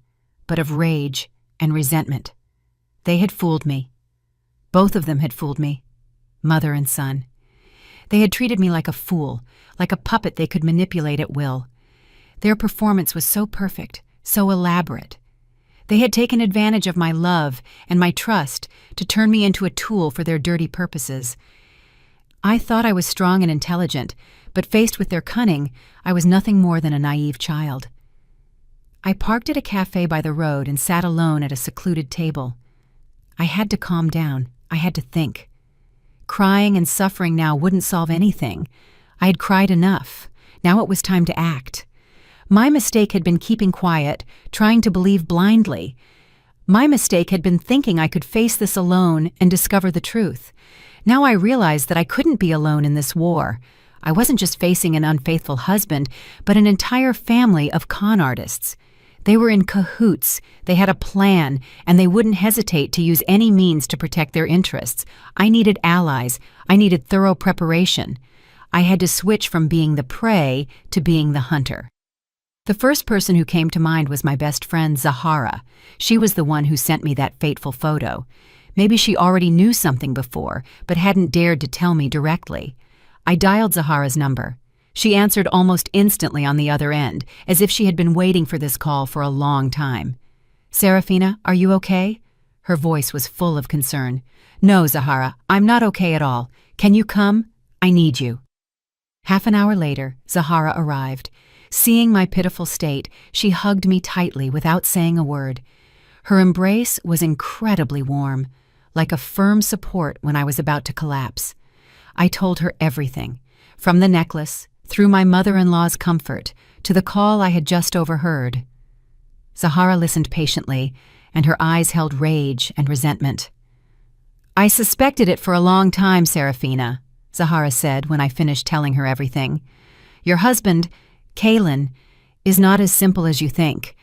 but of rage and resentment. They had fooled me. Both of them had fooled me, mother and son. They had treated me like a fool, like a puppet they could manipulate at will. Their performance was so perfect, so elaborate. They had taken advantage of my love and my trust to turn me into a tool for their dirty purposes. I thought I was strong and intelligent, but faced with their cunning, I was nothing more than a naive child. I parked at a cafe by the road and sat alone at a secluded table. I had to calm down. I had to think. Crying and suffering now wouldn't solve anything. I had cried enough. Now it was time to act. My mistake had been keeping quiet, trying to believe blindly. My mistake had been thinking I could face this alone and discover the truth. Now I realized that I couldn't be alone in this war. I wasn't just facing an unfaithful husband, but an entire family of con artists. They were in cahoots, they had a plan, and they wouldn't hesitate to use any means to protect their interests. I needed allies. I needed thorough preparation. I had to switch from being the prey to being the hunter. The first person who came to mind was my best friend, Zahara. She was the one who sent me that fateful photo. Maybe she already knew something before, but hadn't dared to tell me directly. I dialed Zahara's number. She answered almost instantly on the other end, as if she had been waiting for this call for a long time. "Serafina, are you okay?" Her voice was full of concern. "No, Zahara, I'm not okay at all. Can you come? I need you." Half an hour later, Zahara arrived. Seeing my pitiful state, she hugged me tightly without saying a word. Her embrace was incredibly warm, like a firm support when I was about to collapse. I told her everything, from the necklace, through my mother-in-law's comfort, to the call I had just overheard. Zahara listened patiently, and her eyes held rage and resentment. "I suspected it for a long time, Serafina," Zahara said when I finished telling her everything. "Your husband, Kalen, is not as simple as you think.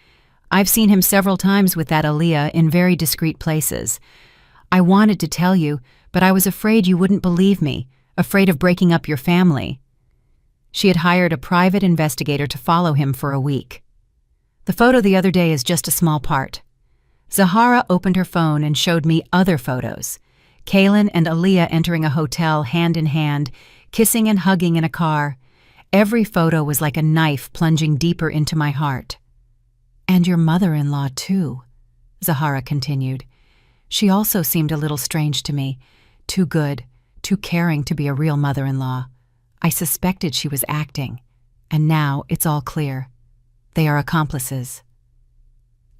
I've seen him several times with that Aaliyah in very discreet places. I wanted to tell you, but I was afraid you wouldn't believe me, afraid of breaking up your family." She had hired a private investigator to follow him for a week. "The photo the other day is just a small part." Zahara opened her phone and showed me other photos. Kalen and Aaliyah entering a hotel hand in hand, kissing and hugging in a car. Every photo was like a knife plunging deeper into my heart. "And your mother-in-law, too," Zahara continued. "She also seemed a little strange to me. Too good, too caring to be a real mother-in-law. I suspected she was acting, and now it's all clear. They are accomplices."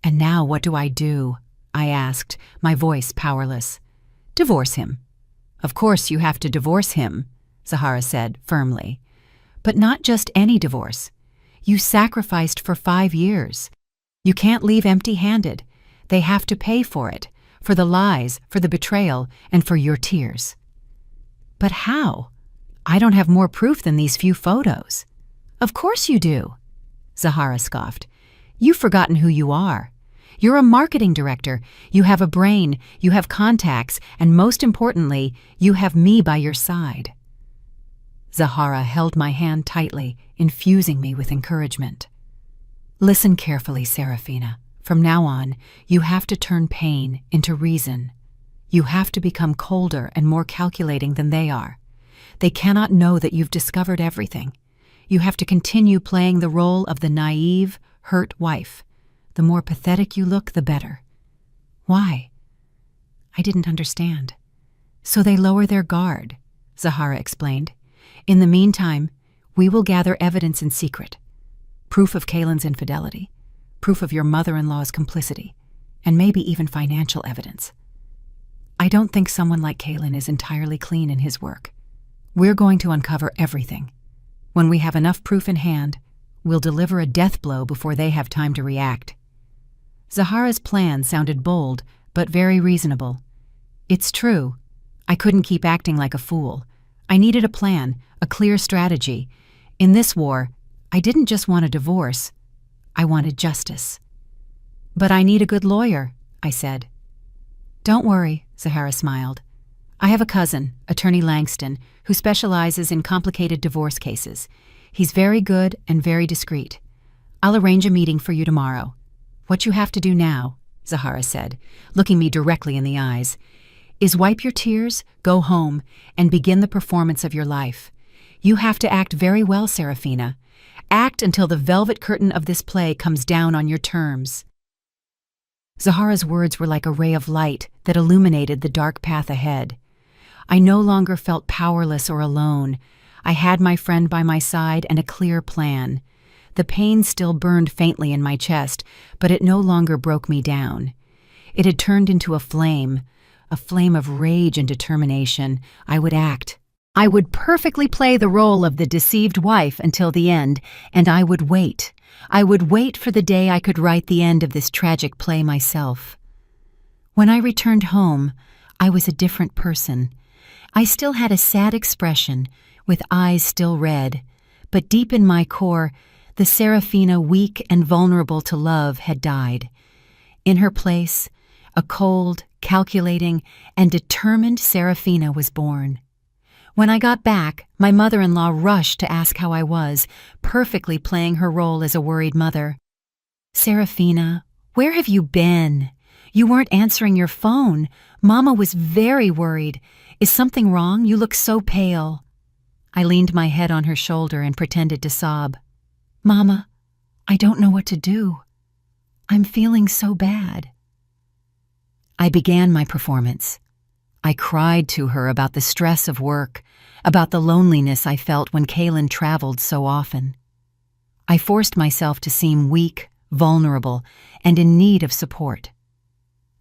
"And now what do I do?" I asked, my voice powerless. "Divorce him." "Of course you have to divorce him," Zahara said firmly. "But not just any divorce. You sacrificed for 5 years. You can't leave empty-handed. They have to pay for it, for the lies, for the betrayal, and for your tears." "But how? I don't have more proof than these few photos." "Of course you do," Zahara scoffed. "You've forgotten who you are. You're a marketing director. You have a brain, you have contacts, and most importantly, you have me by your side." Zahara held my hand tightly, infusing me with encouragement. "Listen carefully, Serafina. From now on, you have to turn pain into reason. You have to become colder and more calculating than they are. They cannot know that you've discovered everything. You have to continue playing the role of the naive, hurt wife. The more pathetic you look, the better." "Why?" I didn't understand. "So they lower their guard," Zahara explained. "In the meantime, we will gather evidence in secret. Proof of Kalen's infidelity, proof of your mother-in-law's complicity, and maybe even financial evidence. I don't think someone like Kalen is entirely clean in his work. We're going to uncover everything. When we have enough proof in hand, we'll deliver a death blow before they have time to react." Zahara's plan sounded bold, but very reasonable. It's true. I couldn't keep acting like a fool. I needed a plan, a clear strategy. In this war, I didn't just want a divorce. I wanted justice. "But I need a good lawyer," I said. "Don't worry," Zahara smiled. "I have a cousin, Attorney Langston, who specializes in complicated divorce cases. He's very good and very discreet. I'll arrange a meeting for you tomorrow. What you have to do now," Zahara said, looking me directly in the eyes, "is wipe your tears, go home, and begin the performance of your life. You have to act very well, Serafina. Act until the velvet curtain of this play comes down on your terms." Zahara's words were like a ray of light that illuminated the dark path ahead. I no longer felt powerless or alone. I had my friend by my side and a clear plan. The pain still burned faintly in my chest, but it no longer broke me down. It had turned into a flame of rage and determination. I would act. I would perfectly play the role of the deceived wife until the end, and I would wait. I would wait for the day I could write the end of this tragic play myself. When I returned home, I was a different person. I still had a sad expression, with eyes still red, but deep in my core, the Serafina weak and vulnerable to love had died. In her place, a cold, calculating, and determined Serafina was born. When I got back, my mother-in-law rushed to ask how I was, perfectly playing her role as a worried mother. "Serafina, where have you been? You weren't answering your phone. Mama was very worried. Is something wrong? You look so pale." I leaned my head on her shoulder and pretended to sob. "Mama, I don't know what to do. I'm feeling so bad." I began my performance. I cried to her about the stress of work, about the loneliness I felt when Kaylin traveled so often. I forced myself to seem weak, vulnerable, and in need of support.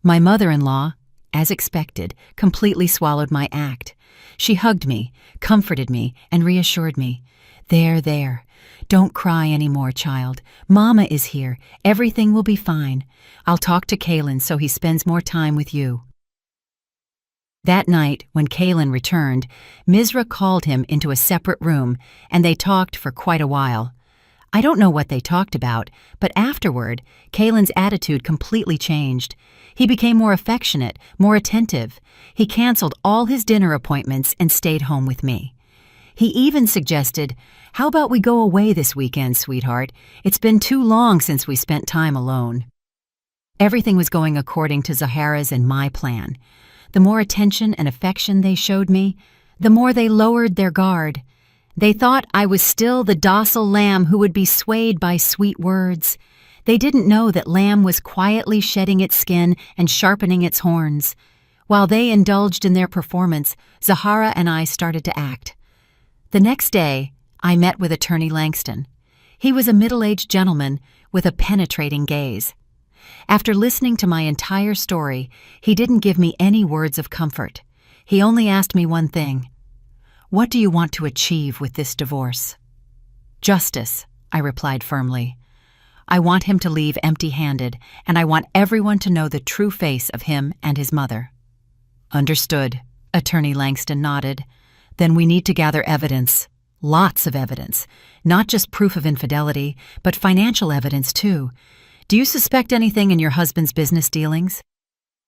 My mother-in-law, as expected, completely swallowed my act. She hugged me, comforted me, and reassured me. There. Don't cry anymore, child. Mama is here. Everything will be fine. I'll talk to Kaylin so he spends more time with you." That night, when Kaylin returned, Misra called him into a separate room, and they talked for quite a while. I don't know what they talked about, but afterward, Kaylin's attitude completely changed. He became more affectionate, more attentive. He canceled all his dinner appointments and stayed home with me. He even suggested, "How about we go away this weekend, sweetheart? It's been too long since we spent time alone." Everything was going according to Zahara's and my plan. The more attention and affection they showed me, the more they lowered their guard. They thought I was still the docile lamb who would be swayed by sweet words. They didn't know that lamb was quietly shedding its skin and sharpening its horns. While they indulged in their performance, Zahara and I started to act. The next day, I met with Attorney Langston. He was a middle-aged gentleman with a penetrating gaze. After listening to my entire story, he didn't give me any words of comfort. He only asked me one thing. "What do you want to achieve with this divorce?" "Justice," I replied firmly. "I want him to leave empty-handed, and I want everyone to know the true face of him and his mother." "Understood," Attorney Langston nodded. "Then we need to gather evidence. Lots of evidence. Not just proof of infidelity, but financial evidence, too. Do you suspect anything in your husband's business dealings?"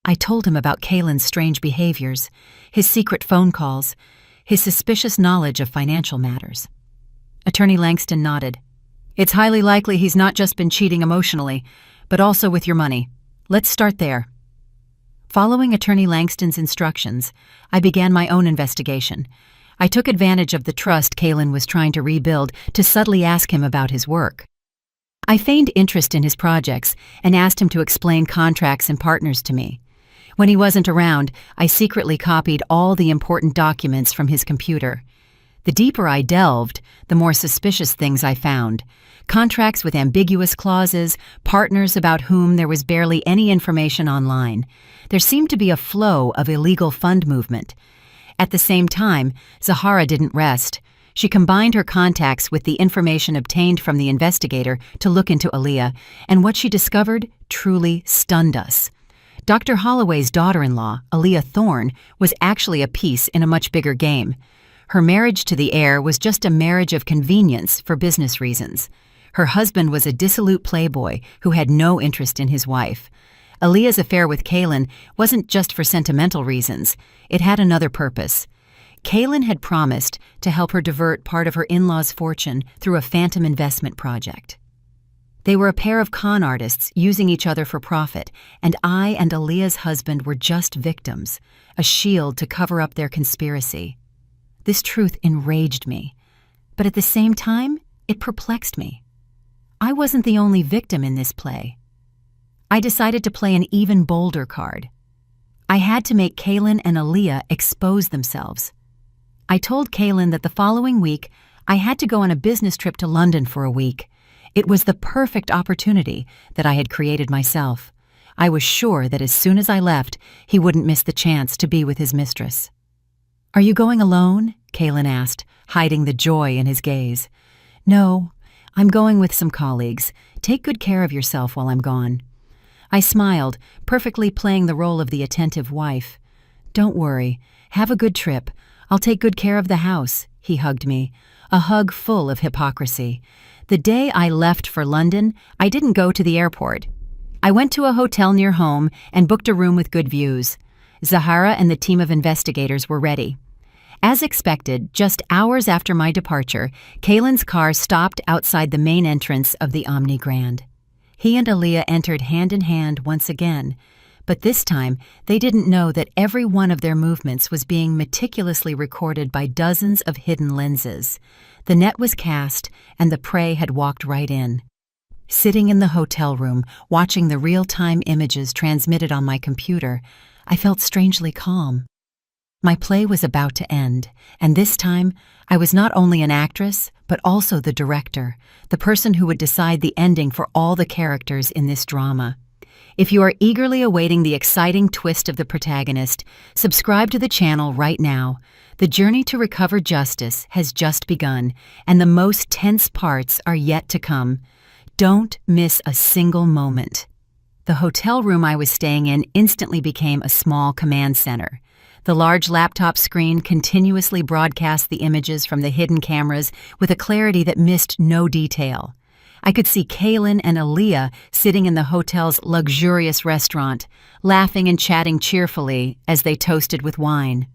I told him about Kaylin's strange behaviors, his secret phone calls, his suspicious knowledge of financial matters. Attorney Langston nodded. "It's highly likely he's not just been cheating emotionally, but also with your money. Let's start there." Following Attorney Langston's instructions, I began my own investigation. I took advantage of the trust Kaylin was trying to rebuild to subtly ask him about his work. I feigned interest in his projects and asked him to explain contracts and partners to me. When he wasn't around, I secretly copied all the important documents from his computer. The deeper I delved, the more suspicious things I found. Contracts with ambiguous clauses, partners about whom there was barely any information online. There seemed to be a flow of illegal fund movement. At the same time, Zahara didn't rest. She combined her contacts with the information obtained from the investigator to look into Aaliyah, and what she discovered truly stunned us. Dr. Holloway's daughter-in-law, Aaliyah Thorne, was actually a piece in a much bigger game. Her marriage to the heir was just a marriage of convenience for business reasons. Her husband was a dissolute playboy who had no interest in his wife. Aaliyah's affair with Kaylin wasn't just for sentimental reasons. It had another purpose. Kaylin had promised to help her divert part of her in-laws' fortune through a phantom investment project. They were a pair of con artists using each other for profit, and I and Aaliyah's husband were just victims, a shield to cover up their conspiracy. This truth enraged me, but at the same time, it perplexed me. I wasn't the only victim in this play. I decided to play an even bolder card. I had to make Kaylin and Aaliyah expose themselves. I told Kaylin that the following week, I had to go on a business trip to London for a week. It was the perfect opportunity that I had created myself. I was sure that as soon as I left, he wouldn't miss the chance to be with his mistress. "Are you going alone?" Kaylin asked, hiding the joy in his gaze. "No, I'm going with some colleagues. Take good care of yourself while I'm gone." I smiled, perfectly playing the role of the attentive wife. "Don't worry. Have a good trip. I'll take good care of the house," he hugged me, a hug full of hypocrisy. The day I left for London, I didn't go to the airport. I went to a hotel near home and booked a room with good views. Zahara and the team of investigators were ready. As expected, just hours after my departure, Kaylin's car stopped outside the main entrance of the Omni Grand. He and Aaliyah entered hand in hand once again, But this time, they didn't know that every one of their movements was being meticulously recorded by dozens of hidden lenses. The net was cast, and the prey had walked right in. Sitting in the hotel room, watching the real-time images transmitted on my computer, I felt strangely calm. My play was about to end, and this time, I was not only an actress, but also the director, the person who would decide the ending for all the characters in this drama. If you are eagerly awaiting the exciting twist of the protagonist, subscribe to the channel right now. The journey to recover justice has just begun, and the most tense parts are yet to come. Don't miss a single moment. The hotel room I was staying in instantly became a small command center. The large laptop screen continuously broadcast the images from the hidden cameras with a clarity that missed no detail. I could see Kaylin and Aaliyah sitting in the hotel's luxurious restaurant, laughing and chatting cheerfully as they toasted with wine.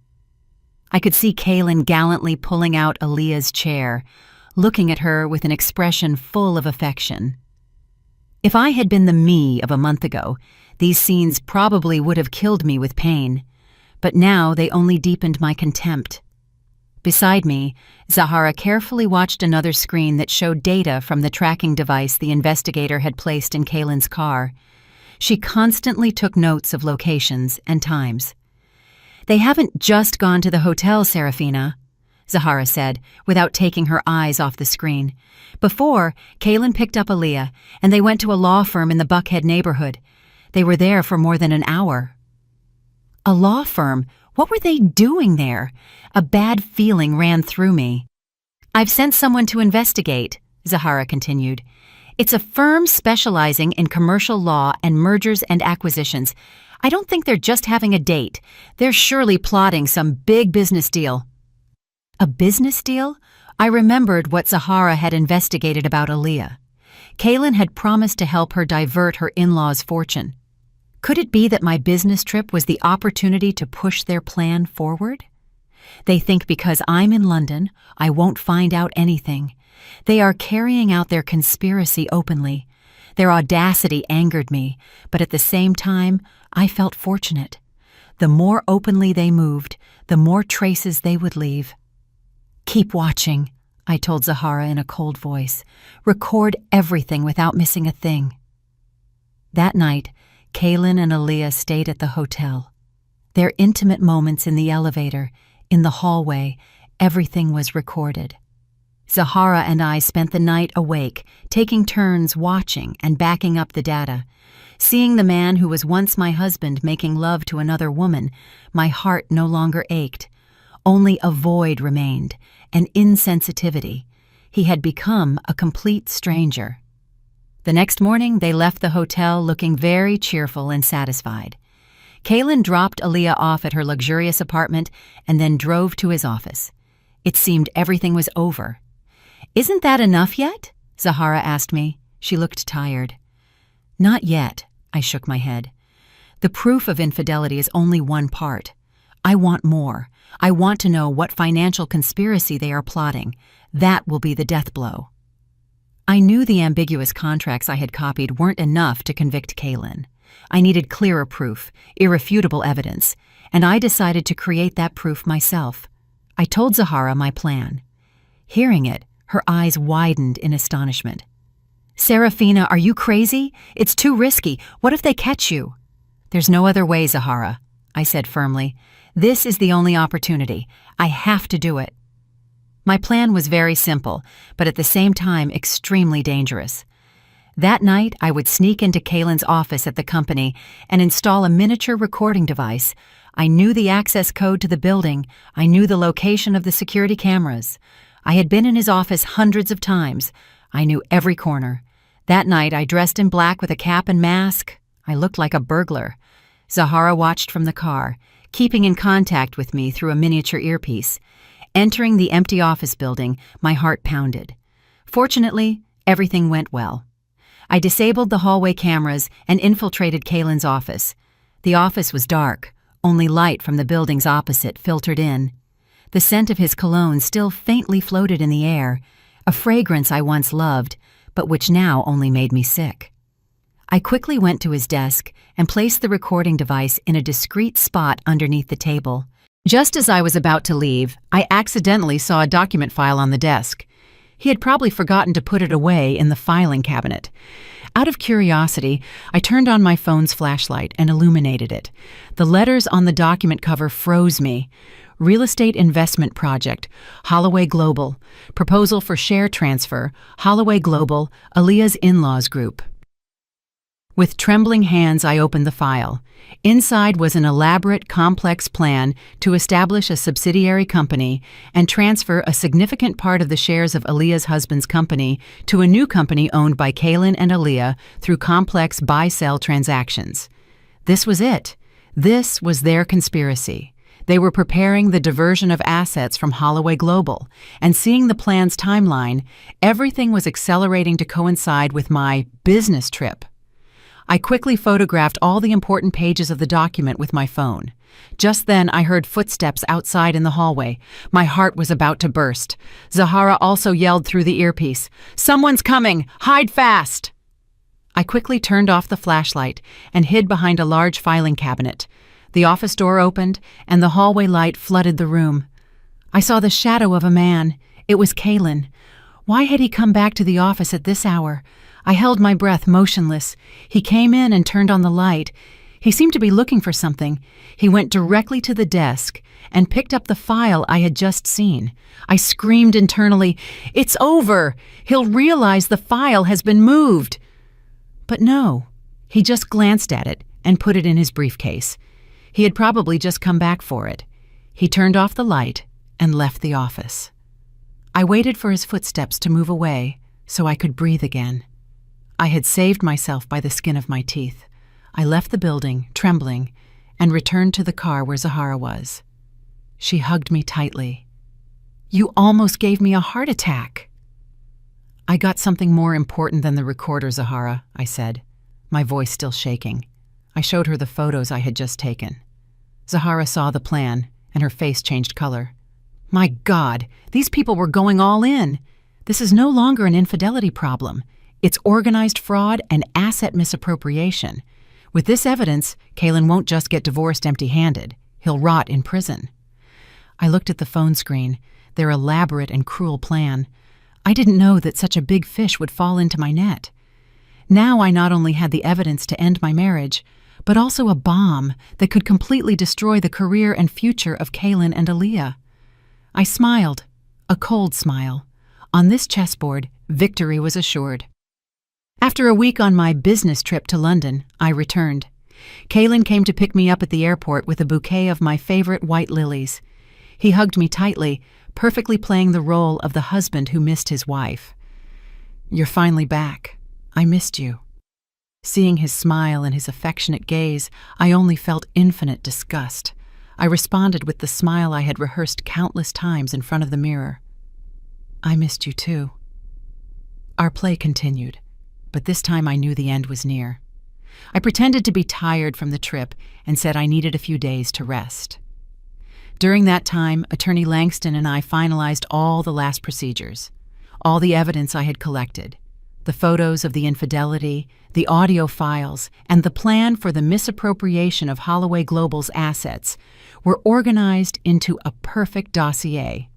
I could see Kaylin gallantly pulling out Aaliyah's chair, looking at her with an expression full of affection. If I had been the me of a month ago, these scenes probably would have killed me with pain. But now they only deepened my contempt. Beside me, Zahara carefully watched another screen that showed data from the tracking device the investigator had placed in Kaylin's car. She constantly took notes of locations and times. "They haven't just gone to the hotel, Serafina," Zahara said, without taking her eyes off the screen. "Before, Kaylin picked up Aaliyah, and they went to a law firm in the Buckhead neighborhood. They were there for more than an hour." A law firm? What were they doing there? A bad feeling ran through me. "I've sent someone to investigate," Zahara continued. "It's a firm specializing in commercial law and mergers and acquisitions. I don't think they're just having a date. They're surely plotting some big business deal." A business deal? I remembered what Zahara had investigated about Aaliyah. Kaylin had promised to help her divert her in-laws' fortune. Could it be that my business trip was the opportunity to push their plan forward? They think because I'm in London, I won't find out anything. They are carrying out their conspiracy openly. Their audacity angered me, but at the same time, I felt fortunate. The more openly they moved, the more traces they would leave. "Keep watching," I told Zahara in a cold voice. "Record everything without missing a thing." That night, Kaylin and Aaliyah stayed at the hotel. Their intimate moments in the elevator, in the hallway, everything was recorded. Zahara and I spent the night awake, taking turns watching and backing up the data. Seeing the man who was once my husband making love to another woman, my heart no longer ached. Only a void remained, an insensitivity. He had become a complete stranger. The next morning, they left the hotel looking very cheerful and satisfied. Kaylin dropped Aaliyah off at her luxurious apartment and then drove to his office. It seemed everything was over. "Isn't that enough yet?" Zahara asked me. She looked tired. "Not yet," I shook my head. "The proof of infidelity is only one part. I want more. I want to know what financial conspiracy they are plotting. That will be the death blow." I knew the ambiguous contracts I had copied weren't enough to convict Kaylin. I needed clearer proof, irrefutable evidence, and I decided to create that proof myself. I told Zahara my plan. Hearing it, her eyes widened in astonishment. "Serafina, are you crazy? It's too risky. What if they catch you?" "There's no other way, Zahara," I said firmly. "This is the only opportunity. I have to do it." My plan was very simple, but at the same time extremely dangerous. That night, I would sneak into Kaylin's office at the company and install a miniature recording device. I knew the access code to the building. I knew the location of the security cameras. I had been in his office hundreds of times. I knew every corner. That night, I dressed in black with a cap and mask. I looked like a burglar. Zahara watched from the car, keeping in contact with me through a miniature earpiece. Entering the empty office building, my heart pounded. Fortunately, everything went well. I disabled the hallway cameras and infiltrated Kaylin's office. The office was dark. Only light from the buildings opposite filtered in. The scent of his cologne still faintly floated in the air, a fragrance I once loved, but which now only made me sick. I quickly went to his desk and placed the recording device in a discreet spot underneath the table. Just as I was about to leave, I accidentally saw a document file on the desk. He had probably forgotten to put it away in the filing cabinet. Out of curiosity, I turned on my phone's flashlight and illuminated it. The letters on the document cover froze me. Real estate investment project, Holloway Global. Proposal for share transfer, Holloway Global, Aaliyah's in-laws group. With trembling hands, I opened the file. Inside was an elaborate, complex plan to establish a subsidiary company and transfer a significant part of the shares of Aaliyah's husband's company to a new company owned by Kaylin and Aaliyah through complex buy-sell transactions. This was it. This was their conspiracy. They were preparing the diversion of assets from Holloway Global, and seeing the plan's timeline, everything was accelerating to coincide with my business trip. I quickly photographed all the important pages of the document with my phone. Just then, I heard footsteps outside in the hallway. My heart was about to burst. Zahara also yelled through the earpiece, "Someone's coming! Hide fast!" I quickly turned off the flashlight and hid behind a large filing cabinet. The office door opened, and the hallway light flooded the room. I saw the shadow of a man. It was Kaylin. Why had he come back to the office at this hour? I held my breath, motionless. He came in and turned on the light. He seemed to be looking for something. He went directly to the desk and picked up the file I had just seen. I screamed internally, "It's over! He'll realize the file has been moved!" But no, he just glanced at it and put it in his briefcase. He had probably just come back for it. He turned off the light and left the office. I waited for his footsteps to move away so I could breathe again. I had saved myself by the skin of my teeth. I left the building, trembling, and returned to the car where Zahara was. She hugged me tightly. "You almost gave me a heart attack." "I got something more important than the recorder, Zahara," I said, my voice still shaking. I showed her the photos I had just taken. Zahara saw the plan, and her face changed color. My God, these people were going all in. This is no longer an infidelity problem. It's organized fraud and asset misappropriation. With this evidence, Kaylin won't just get divorced empty-handed. He'll rot in prison. I looked at the phone screen, their elaborate and cruel plan. I didn't know that such a big fish would fall into my net. Now I not only had the evidence to end my marriage, but also a bomb that could completely destroy the career and future of Kaylin and Aaliyah. I smiled, a cold smile. On this chessboard, victory was assured. After a week on my business trip to London, I returned. Kaylin came to pick me up at the airport with a bouquet of my favorite white lilies. He hugged me tightly, perfectly playing the role of the husband who missed his wife. "You're finally back. I missed you." Seeing his smile and his affectionate gaze, I only felt infinite disgust. I responded with the smile I had rehearsed countless times in front of the mirror. "I missed you too." Our play continued, but this time I knew the end was near. I pretended to be tired from the trip and said I needed a few days to rest. During that time, Attorney Langston and I finalized all the last procedures, all the evidence I had collected, the photos of the infidelity, the audio files, and the plan for the misappropriation of Holloway Global's assets were organized into a perfect dossier.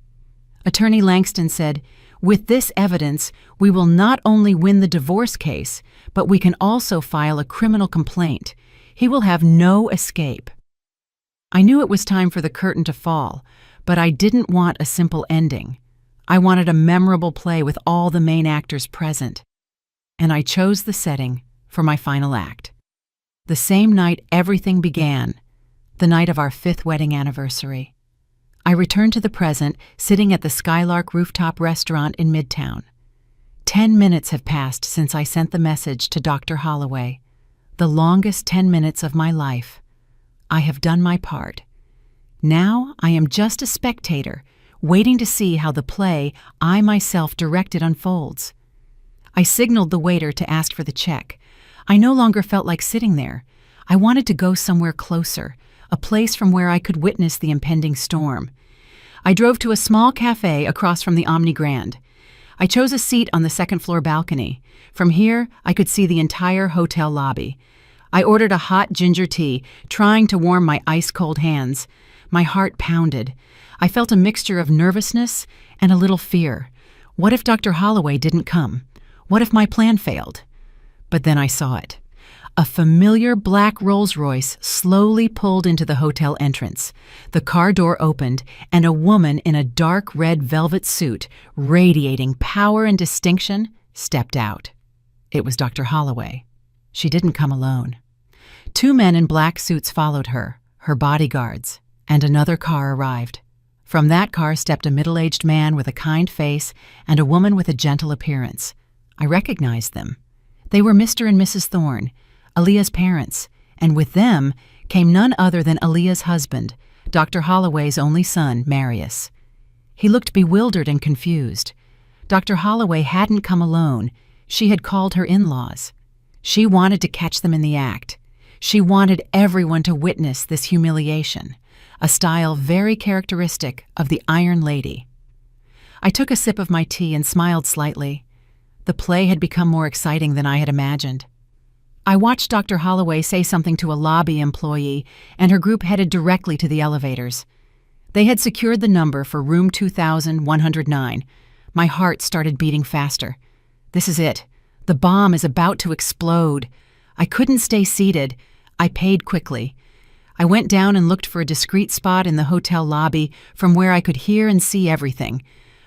Attorney Langston said, "With this evidence, we will not only win the divorce case, but we can also file a criminal complaint. He will have no escape." I knew it was time for the curtain to fall, but I didn't want a simple ending. I wanted a memorable play with all the main actors present. And I chose the setting for my final act. The same night everything began, the night of our 5th wedding anniversary. I returned to the present, sitting at the Skylark rooftop restaurant in Midtown. 10 minutes have passed since I sent the message to Dr. Holloway. The longest 10 minutes of my life. I have done my part. Now I am just a spectator, waiting to see how the play I myself directed unfolds. I signaled the waiter to ask for the check. I no longer felt like sitting there. I wanted to go somewhere closer, a place from where I could witness the impending storm. I drove to a small cafe across from the Omni Grand. I chose a seat on the second-floor balcony. From here, I could see the entire hotel lobby. I ordered a hot ginger tea, trying to warm my ice-cold hands. My heart pounded. I felt a mixture of nervousness and a little fear. What if Dr. Holloway didn't come? What if my plan failed? But then I saw it. A familiar black Rolls-Royce slowly pulled into the hotel entrance. The car door opened, and a woman in a dark red velvet suit, radiating power and distinction, stepped out. It was Dr. Holloway. She didn't come alone. 2 men in black suits followed her, her bodyguards, and another car arrived. From that car stepped a middle-aged man with a kind face and a woman with a gentle appearance. I recognized them. They were Mr. and Mrs. Thorne, Aaliyah's parents, and with them came none other than Aaliyah's husband, Dr. Holloway's only son, Marius. He looked bewildered and confused. Dr. Holloway hadn't come alone. She had called her in-laws. She wanted to catch them in the act. She wanted everyone to witness this humiliation, a style very characteristic of the Iron Lady. I took a sip of my tea and smiled slightly. The play had become more exciting than I had imagined. I watched Dr. Holloway say something to a lobby employee, and her group headed directly to the elevators. They had secured the number for room 2109. My heart started beating faster. This is it. The bomb is about to explode. I couldn't stay seated. I paid quickly. I went down and looked for a discreet spot in the hotel lobby from where I could hear and see everything.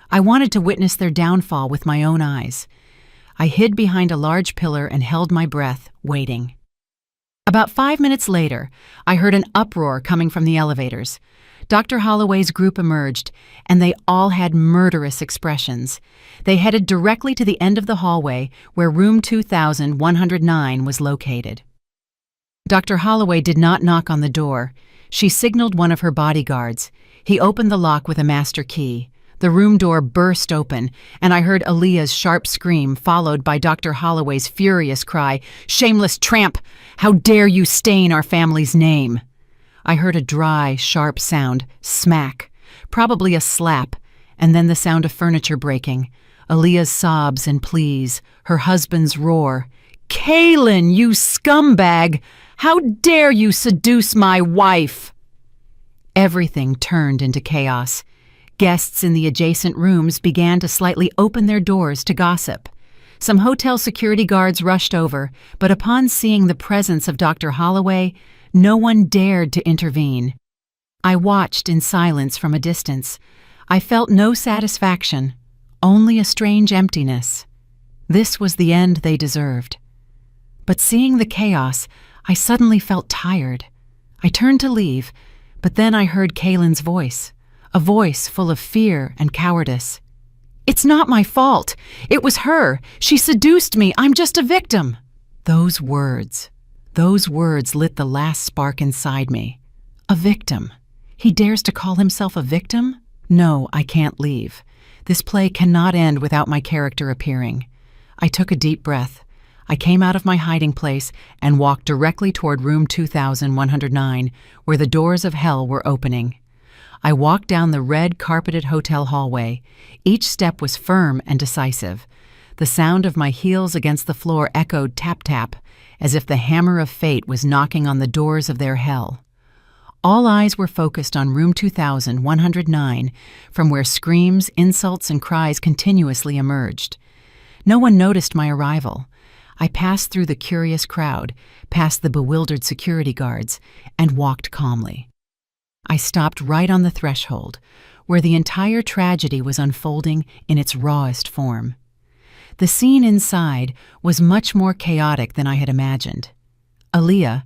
I wanted to witness their downfall with my own eyes. I hid behind a large pillar and held my breath, waiting. About 5 minutes later, I heard an uproar coming from the elevators. Dr. Holloway's group emerged, and they all had murderous expressions. They headed directly to the end of the hallway where room 2109 was located. Dr. Holloway did not knock on the door. She signaled one of her bodyguards. He opened the lock with a master key. The room door burst open, and I heard Aaliyah's sharp scream, followed by Dr. Holloway's furious cry, "Shameless tramp! How dare you stain our family's name!" I heard a dry, sharp sound, smack, probably a slap, and then the sound of furniture breaking, Aaliyah's sobs and pleas, her husband's roar. "Kaylin, you scumbag! How dare you seduce my wife!" Everything turned into chaos. Guests in the adjacent rooms began to slightly open their doors to gossip. Some hotel security guards rushed over, but upon seeing the presence of Dr. Holloway, no one dared to intervene. I watched in silence from a distance. I felt no satisfaction, only a strange emptiness. This was the end they deserved. But seeing the chaos, I suddenly felt tired. I turned to leave, but then I heard Kaylin's voice. A voice full of fear and cowardice. "It's not my fault. It was her. She seduced me. I'm just a victim." Those words lit the last spark inside me. A victim. He dares to call himself a victim? No, I can't leave. This play cannot end without my character appearing. I took a deep breath. I came out of my hiding place and walked directly toward room 2109, where the doors of hell were opening. I walked down the red carpeted hotel hallway. Each step was firm and decisive. The sound of my heels against the floor echoed tap-tap, as if the hammer of fate was knocking on the doors of their hell. All eyes were focused on room 2109, from where screams, insults, and cries continuously emerged. No one noticed my arrival. I passed through the curious crowd, past the bewildered security guards, and walked calmly. I stopped right on the threshold, where the entire tragedy was unfolding in its rawest form. The scene inside was much more chaotic than I had imagined. Aaliyah,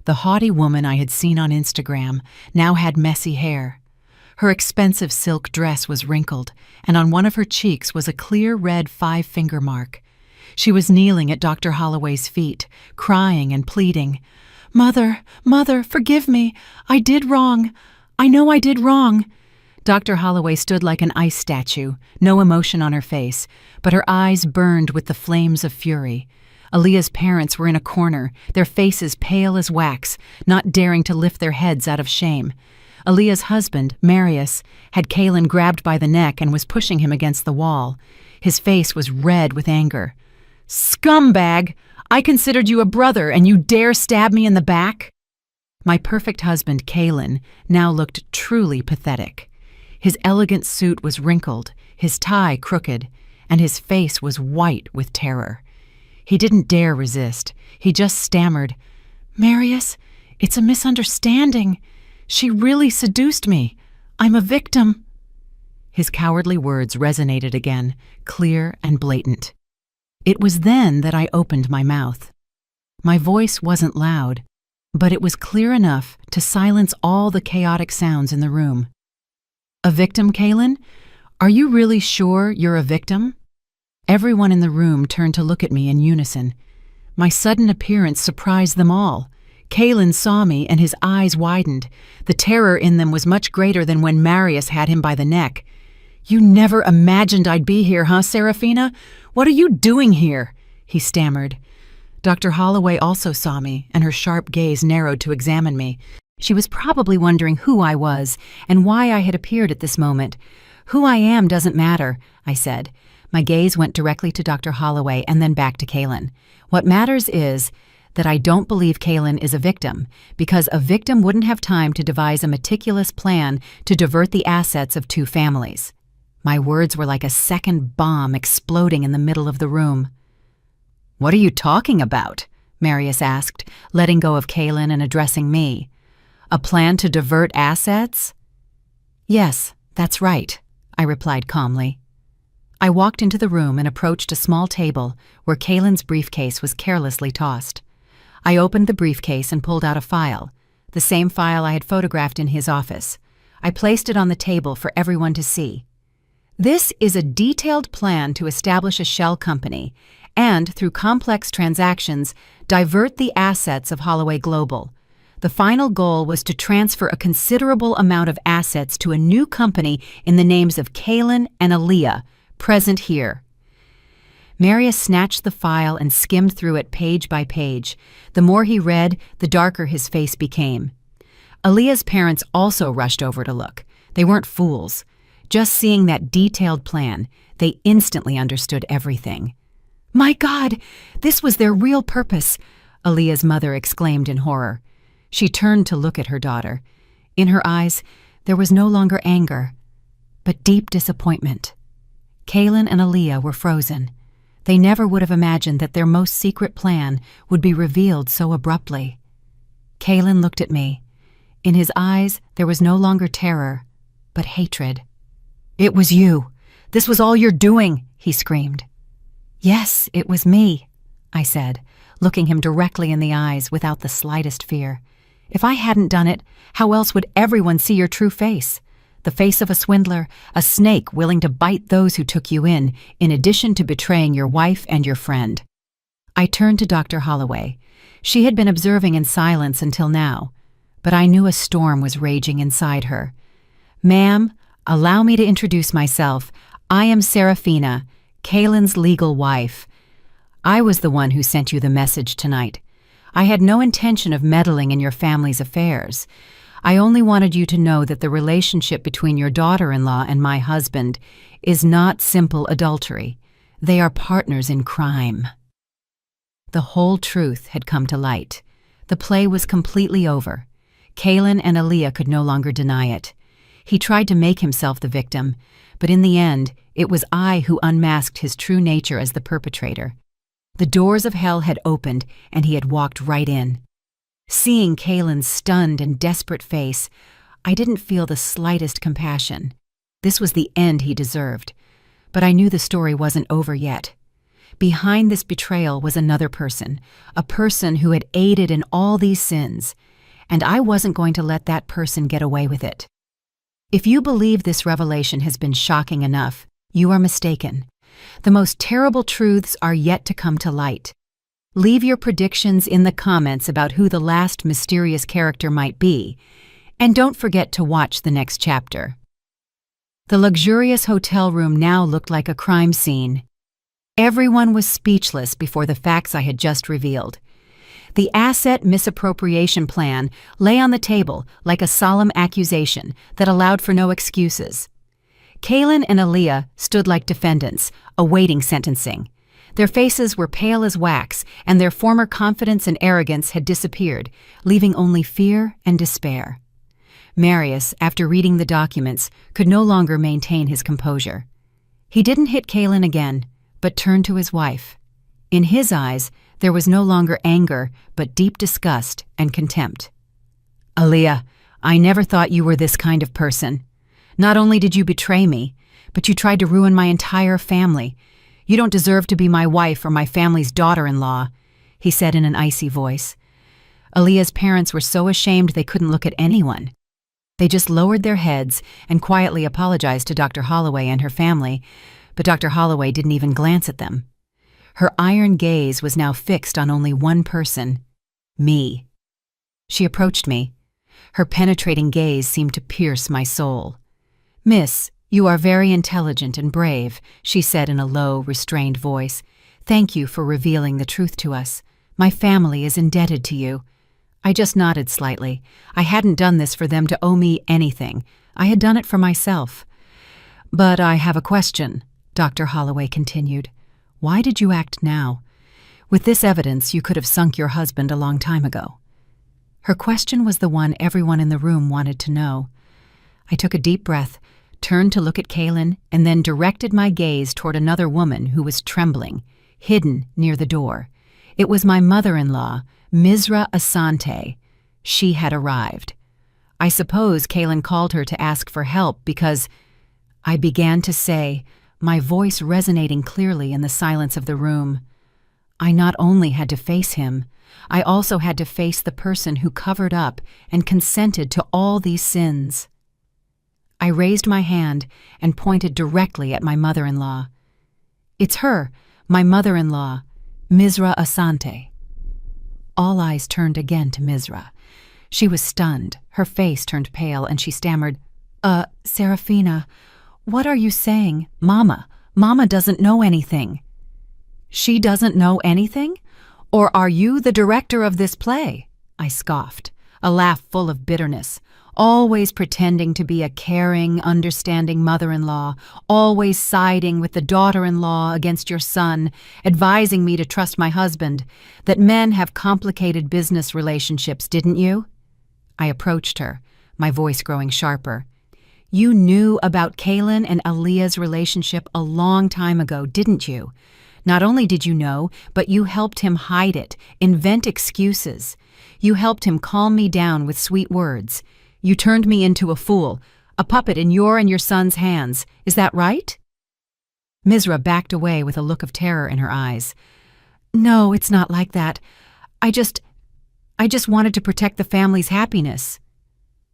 the haughty woman I had seen on Instagram, now had messy hair. Her expensive silk dress was wrinkled, and on one of her cheeks was a clear red 5-finger mark. She was kneeling at Dr. Holloway's feet, crying and pleading. "Mother, Mother, forgive me. I did wrong. I know I did wrong." Dr. Holloway stood like an ice statue, no emotion on her face, but her eyes burned with the flames of fury. Aaliyah's parents were in a corner, their faces pale as wax, not daring to lift their heads out of shame. Aaliyah's husband, Marius, had Kaylin grabbed by the neck and was pushing him against the wall. His face was red with anger. "Scumbag! I considered you a brother and you dare stab me in the back?" My perfect husband, Kaylin, now looked truly pathetic. His elegant suit was wrinkled, his tie crooked, and his face was white with terror. He didn't dare resist. He just stammered, "Marius, it's a misunderstanding. She really seduced me. I'm a victim." His cowardly words resonated again, clear and blatant. It was then that I opened my mouth. My voice wasn't loud, but it was clear enough to silence all the chaotic sounds in the room. "A victim, Kaylin? Are you really sure you're a victim?" Everyone in the room turned to look at me in unison. My sudden appearance surprised them all. Kaylin saw me and his eyes widened. The terror in them was much greater than when Marius had him by the neck. "You never imagined I'd be here, huh, Serafina? What are you doing here?" he stammered. Dr. Holloway also saw me, and her sharp gaze narrowed to examine me. She was probably wondering who I was and why I had appeared at this moment. "Who I am doesn't matter," I said. My gaze went directly to Dr. Holloway and then back to Kaylin. "What matters is that I don't believe Kaylin is a victim, because a victim wouldn't have time to devise a meticulous plan to divert the assets of two families." My words were like a second bomb exploding in the middle of the room. "What are you talking about?" Marius asked, letting go of Kaylin and addressing me. "A plan to divert assets?" "Yes, that's right," I replied calmly. I walked into the room and approached a small table where Kaylin's briefcase was carelessly tossed. I opened the briefcase and pulled out a file, the same file I had photographed in his office. I placed it on the table for everyone to see. "This is a detailed plan to establish a shell company and, through complex transactions, divert the assets of Holloway Global. The final goal was to transfer a considerable amount of assets to a new company in the names of Kaylin and Aaliyah, present here." Marius snatched the file and skimmed through it page by page. The more he read, the darker his face became. Aaliyah's parents also rushed over to look. They weren't fools. Just seeing that detailed plan, they instantly understood everything. "My God, this was their real purpose," Aaliyah's mother exclaimed in horror. She turned to look at her daughter. In her eyes, there was no longer anger, but deep disappointment. Kaylin and Aaliyah were frozen. They never would have imagined that their most secret plan would be revealed so abruptly. Kaylin looked at me. In his eyes, there was no longer terror, but hatred. "It was you. This was all you're doing," he screamed. "Yes, it was me," I said, looking him directly in the eyes without the slightest fear. "If I hadn't done it, how else would everyone see your true face? The face of a swindler, a snake willing to bite those who took you in addition to betraying your wife and your friend." I turned to Dr. Holloway. She had been observing in silence until now, but I knew a storm was raging inside her. "Ma'am, allow me to introduce myself. I am Serafina, Kaylin's legal wife. I was the one who sent you the message tonight. I had no intention of meddling in your family's affairs. I only wanted you to know that the relationship between your daughter-in-law and my husband is not simple adultery. They are partners in crime." The whole truth had come to light. The play was completely over. Kaylin and Aaliyah could no longer deny it. He tried to make himself the victim, but in the end, it was I who unmasked his true nature as the perpetrator. The doors of hell had opened, and he had walked right in. Seeing Kaylin's stunned and desperate face, I didn't feel the slightest compassion. This was the end he deserved. But I knew the story wasn't over yet. Behind this betrayal was another person, a person who had aided in all these sins, and I wasn't going to let that person get away with it. If you believe this revelation has been shocking enough, you are mistaken. The most terrible truths are yet to come to light. Leave your predictions in the comments about who the last mysterious character might be, and don't forget to watch the next chapter. The luxurious hotel room now looked like a crime scene. Everyone was speechless before the facts I had just revealed. The asset misappropriation plan lay on the table like a solemn accusation that allowed for no excuses. Kaylin and Aaliyah stood like defendants, awaiting sentencing. Their faces were pale as wax, and their former confidence and arrogance had disappeared, leaving only fear and despair. Marius, after reading the documents, could no longer maintain his composure. He didn't hit Kaylin again, but turned to his wife. In his eyes, there was no longer anger, but deep disgust and contempt. "Aaliyah, I never thought you were this kind of person. Not only did you betray me, but you tried to ruin my entire family. You don't deserve to be my wife or my family's daughter-in-law," he said in an icy voice. Aaliyah's parents were so ashamed they couldn't look at anyone. They just lowered their heads and quietly apologized to Dr. Holloway and her family, but Dr. Holloway didn't even glance at them. Her iron gaze was now fixed on only one person, me. She approached me. Her penetrating gaze seemed to pierce my soul. "Miss, you are very intelligent and brave," she said in a low, restrained voice. "Thank you for revealing the truth to us. My family is indebted to you." I just nodded slightly. I hadn't done this for them to owe me anything. I had done it for myself. "But I have a question," Dr. Holloway continued. "Why did you act now? With this evidence, you could have sunk your husband a long time ago." Her question was the one everyone in the room wanted to know. I took a deep breath, turned to look at Kaylin, and then directed my gaze toward another woman who was trembling, hidden near the door. It was my mother-in-law, Mistress Asante. She had arrived. I suppose Kaylin called her to ask for help because I began to say, my voice resonating clearly in the silence of the room. I not only had to face him, I also had to face the person who covered up and consented to all these sins. I raised my hand and pointed directly at my mother-in-law. "It's her, my mother-in-law, Mistress Asante." All eyes turned again to Mistress. She was stunned, her face turned pale, and she stammered, Serafina, what are you saying? Mama doesn't know anything." "She doesn't know anything? Or are you the director of this play?" I scoffed, a laugh full of bitterness. Always pretending to be a caring, understanding mother-in-law, always siding with the daughter-in-law against your son, advising me to trust my husband, that men have complicated business relationships, didn't you? I approached her, my voice growing sharper. "You knew about Kaylin and Aaliyah's relationship a long time ago, didn't you? Not only did you know, but you helped him hide it, invent excuses. You helped him calm me down with sweet words. You turned me into a fool, a puppet in your and your son's hands. Is that right?" Mistress backed away with a look of terror in her eyes. "No, it's not like that. I just wanted to protect the family's happiness."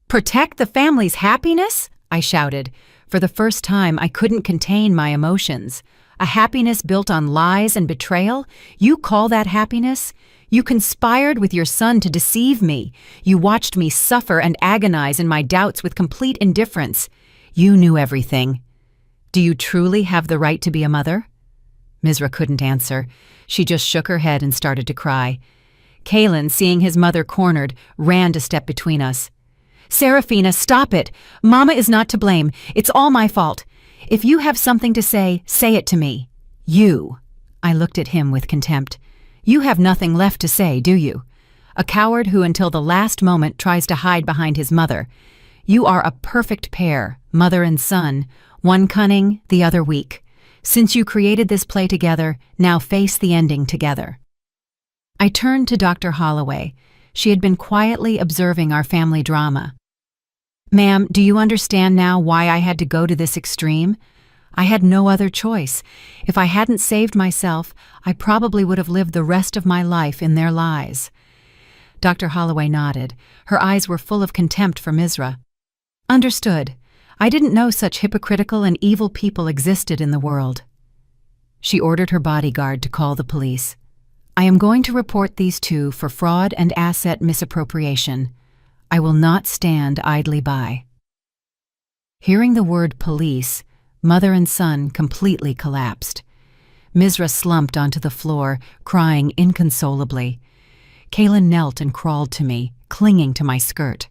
"Protect the family's happiness?" I shouted. For the first time, I couldn't contain my emotions. A happiness built on lies and betrayal? You call that happiness? You conspired with your son to deceive me. You watched me suffer and agonize in my doubts with complete indifference. You knew everything. Do you truly have the right to be a mother? Mistress couldn't answer. She just shook her head and started to cry. Kaylin, seeing his mother cornered, ran to step between us. "Serafina, stop it. Mama is not to blame. It's all my fault. If you have something to say it to me." "You." I looked at him with contempt. "You have nothing left to say, do you? A coward who until the last moment tries to hide behind his mother. You are a perfect pair, mother and son, one cunning, the other weak. Since you created this play together, now face the ending together." I turned to Dr. Holloway. She had been quietly observing our family drama. "Ma'am, do you understand now why I had to go to this extreme? I had no other choice. If I hadn't saved myself, I probably would have lived the rest of my life in their lies." Dr. Holloway nodded. Her eyes were full of contempt for Mistress. "Understood. I didn't know such hypocritical and evil people existed in the world." She ordered her bodyguard to call the police. "I am going to report these two for fraud and asset misappropriation. I will not stand idly by." Hearing the word police, mother and son completely collapsed. Mistress slumped onto the floor, crying inconsolably. Kaylin knelt and crawled to me, clinging to my skirt.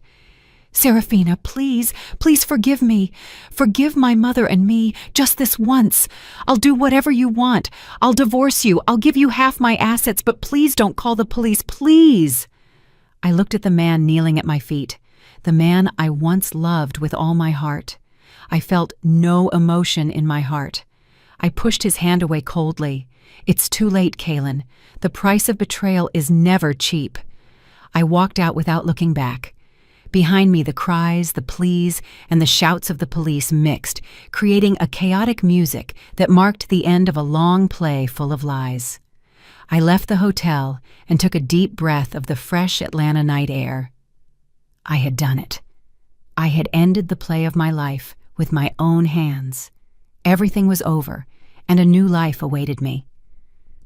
"Serafina, please, please forgive me. Forgive my mother and me, just this once. I'll do whatever you want. I'll divorce you. I'll give you half my assets, but please don't call the police, please." I looked at the man kneeling at my feet, the man I once loved with all my heart. I felt no emotion in my heart. I pushed his hand away coldly. "It's too late, Kaylin. The price of betrayal is never cheap." I walked out without looking back. Behind me, the cries, the pleas, and the shouts of the police mixed, creating a chaotic music that marked the end of a long play full of lies. I left the hotel and took a deep breath of the fresh Atlanta night air. I had done it. I had ended the play of my life with my own hands. Everything was over, and a new life awaited me.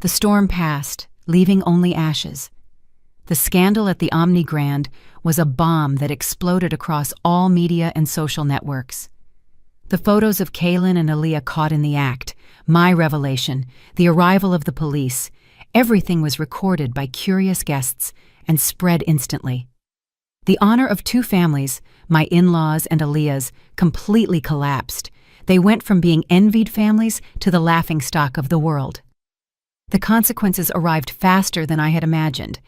The storm passed, leaving only ashes. The scandal at the Omni Grand was a bomb that exploded across all media and social networks. The photos of Kaylin and Aaliyah caught in the act, my revelation, the arrival of the police, everything was recorded by curious guests and spread instantly. The honor of two families, my in-laws and Aaliyah's, completely collapsed. They went from being envied families to the laughingstock of the world. The consequences arrived faster than I had imagined.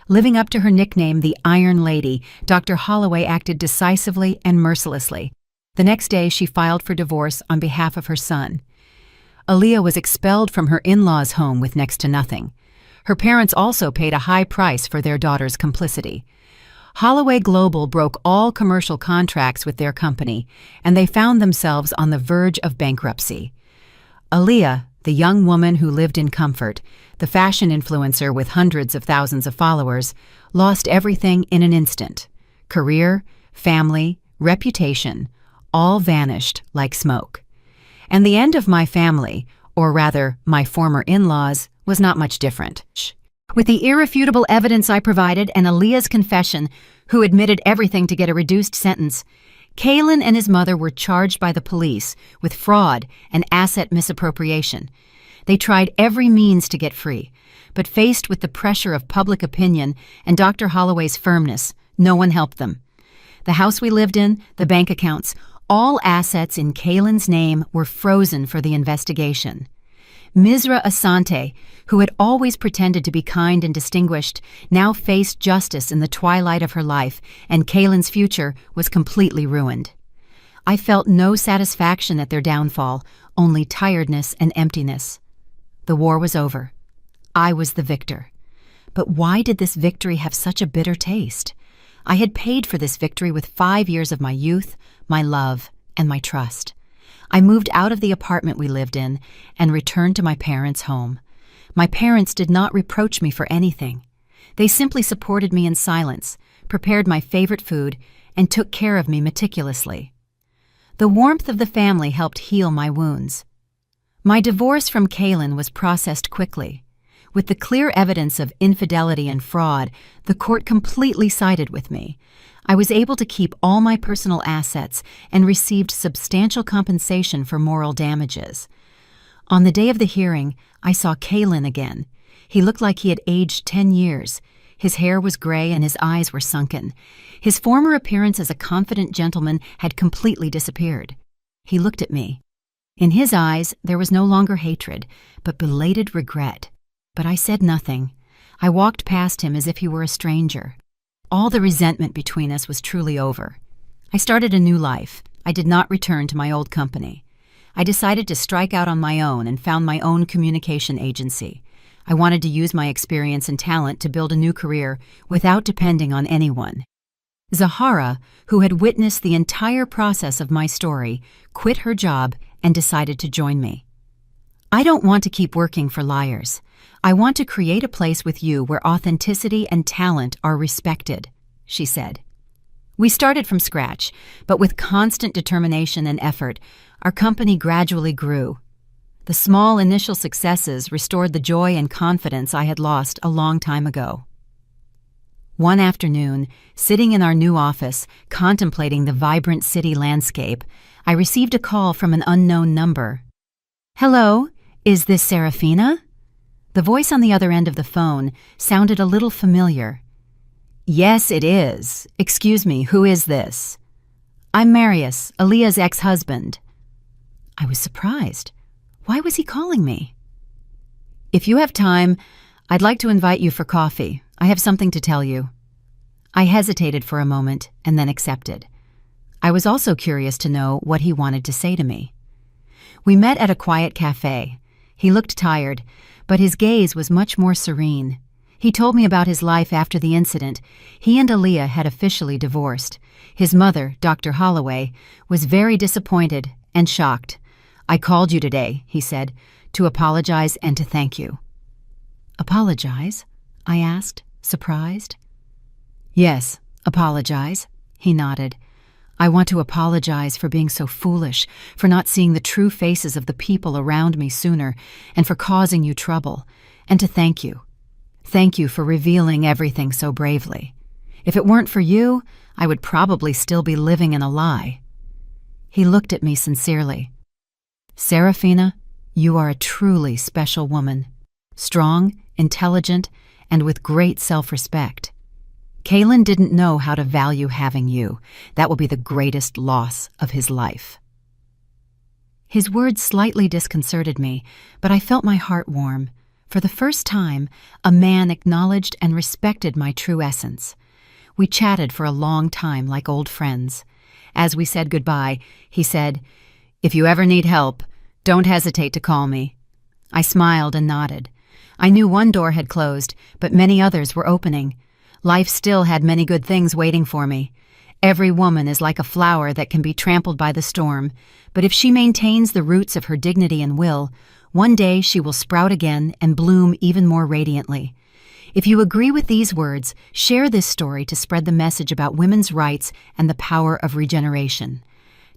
Living up to her nickname, the Iron Lady, Dr. Holloway acted decisively and mercilessly. The next day, she filed for divorce on behalf of her son. Aaliyah was expelled from her in-laws' home with next to nothing. Her parents also paid a high price for their daughter's complicity. Holloway Global broke all commercial contracts with their company, and they found themselves on the verge of bankruptcy. Aaliyah, the young woman who lived in comfort, the fashion influencer with hundreds of thousands of followers, lost everything in an instant. Career, family, reputation, all vanished like smoke. And the end of my family, or rather my former in-laws, was not much different. With the irrefutable evidence I provided and Aaliyah's confession, who admitted everything to get a reduced sentence, Kaylin and his mother were charged by the police with fraud and asset misappropriation. They tried every means to get free, but faced with the pressure of public opinion and Dr. Holloway's firmness, no one helped them. The house we lived in, the bank accounts, all assets in Kaylin's name were frozen for the investigation. Misra Asante, who had always pretended to be kind and distinguished, now faced justice in the twilight of her life, and Kaylin's future was completely ruined. I felt no satisfaction at their downfall, only tiredness and emptiness. The war was over. I was the victor. But why did this victory have such a bitter taste? I had paid for this victory with 5 years of my youth, my love, and my trust. I moved out of the apartment we lived in and returned to my parents' home. My parents did not reproach me for anything. They simply supported me in silence, prepared my favorite food, and took care of me meticulously. The warmth of the family helped heal my wounds. My divorce from Kaylin was processed quickly. With the clear evidence of infidelity and fraud, the court completely sided with me. I was able to keep all my personal assets and received substantial compensation for moral damages. On the day of the hearing, I saw Kaylin again. He looked like he had aged 10 years. His hair was gray and his eyes were sunken. His former appearance as a confident gentleman had completely disappeared. He looked at me. In his eyes, there was no longer hatred, but belated regret. But I said nothing. I walked past him as if he were a stranger. All the resentment between us was truly over. I started a new life. I did not return to my old company. I decided to strike out on my own and found my own communication agency. I wanted to use my experience and talent to build a new career without depending on anyone. Zahara, who had witnessed the entire process of my story, quit her job and decided to join me. "I don't want to keep working for liars. I want to create a place with you where authenticity and talent are respected," she said. We started from scratch, but with constant determination and effort, our company gradually grew. The small initial successes restored the joy and confidence I had lost a long time ago. One afternoon, sitting in our new office, contemplating the vibrant city landscape, I received a call from an unknown number. "Hello, is this Serafina?" The voice on the other end of the phone sounded a little familiar. "Yes, it is. Excuse me, who is this?" "I'm Marius, Aaliyah's ex-husband." I was surprised. Why was he calling me? "If you have time, I'd like to invite you for coffee. I have something to tell you." I hesitated for a moment and then accepted. I was also curious to know what he wanted to say to me. We met at a quiet cafe. He looked tired, but his gaze was much more serene. He told me about his life after the incident. He and Aaliyah had officially divorced. His mother, Dr. Holloway, was very disappointed and shocked. "I called you today," he said, "to apologize and to thank you." "Apologize?" I asked, surprised. "Yes, apologize," he nodded. "I want to apologize for being so foolish, for not seeing the true faces of the people around me sooner, and for causing you trouble, and to thank you. Thank you for revealing everything so bravely. If it weren't for you, I would probably still be living in a lie." He looked at me sincerely. "Serafina, you are a truly special woman, strong, intelligent, and with great self-respect. Kaylin didn't know how to value having you. That will be the greatest loss of his life." His words slightly disconcerted me, but I felt my heart warm. For the first time, a man acknowledged and respected my true essence. We chatted for a long time like old friends. As we said goodbye, he said, "If you ever need help, don't hesitate to call me." I smiled and nodded. I knew one door had closed, but many others were opening. Life still had many good things waiting for me. Every woman is like a flower that can be trampled by the storm, but if she maintains the roots of her dignity and will, one day she will sprout again and bloom even more radiantly. If you agree with these words, share this story to spread the message about women's rights and the power of regeneration.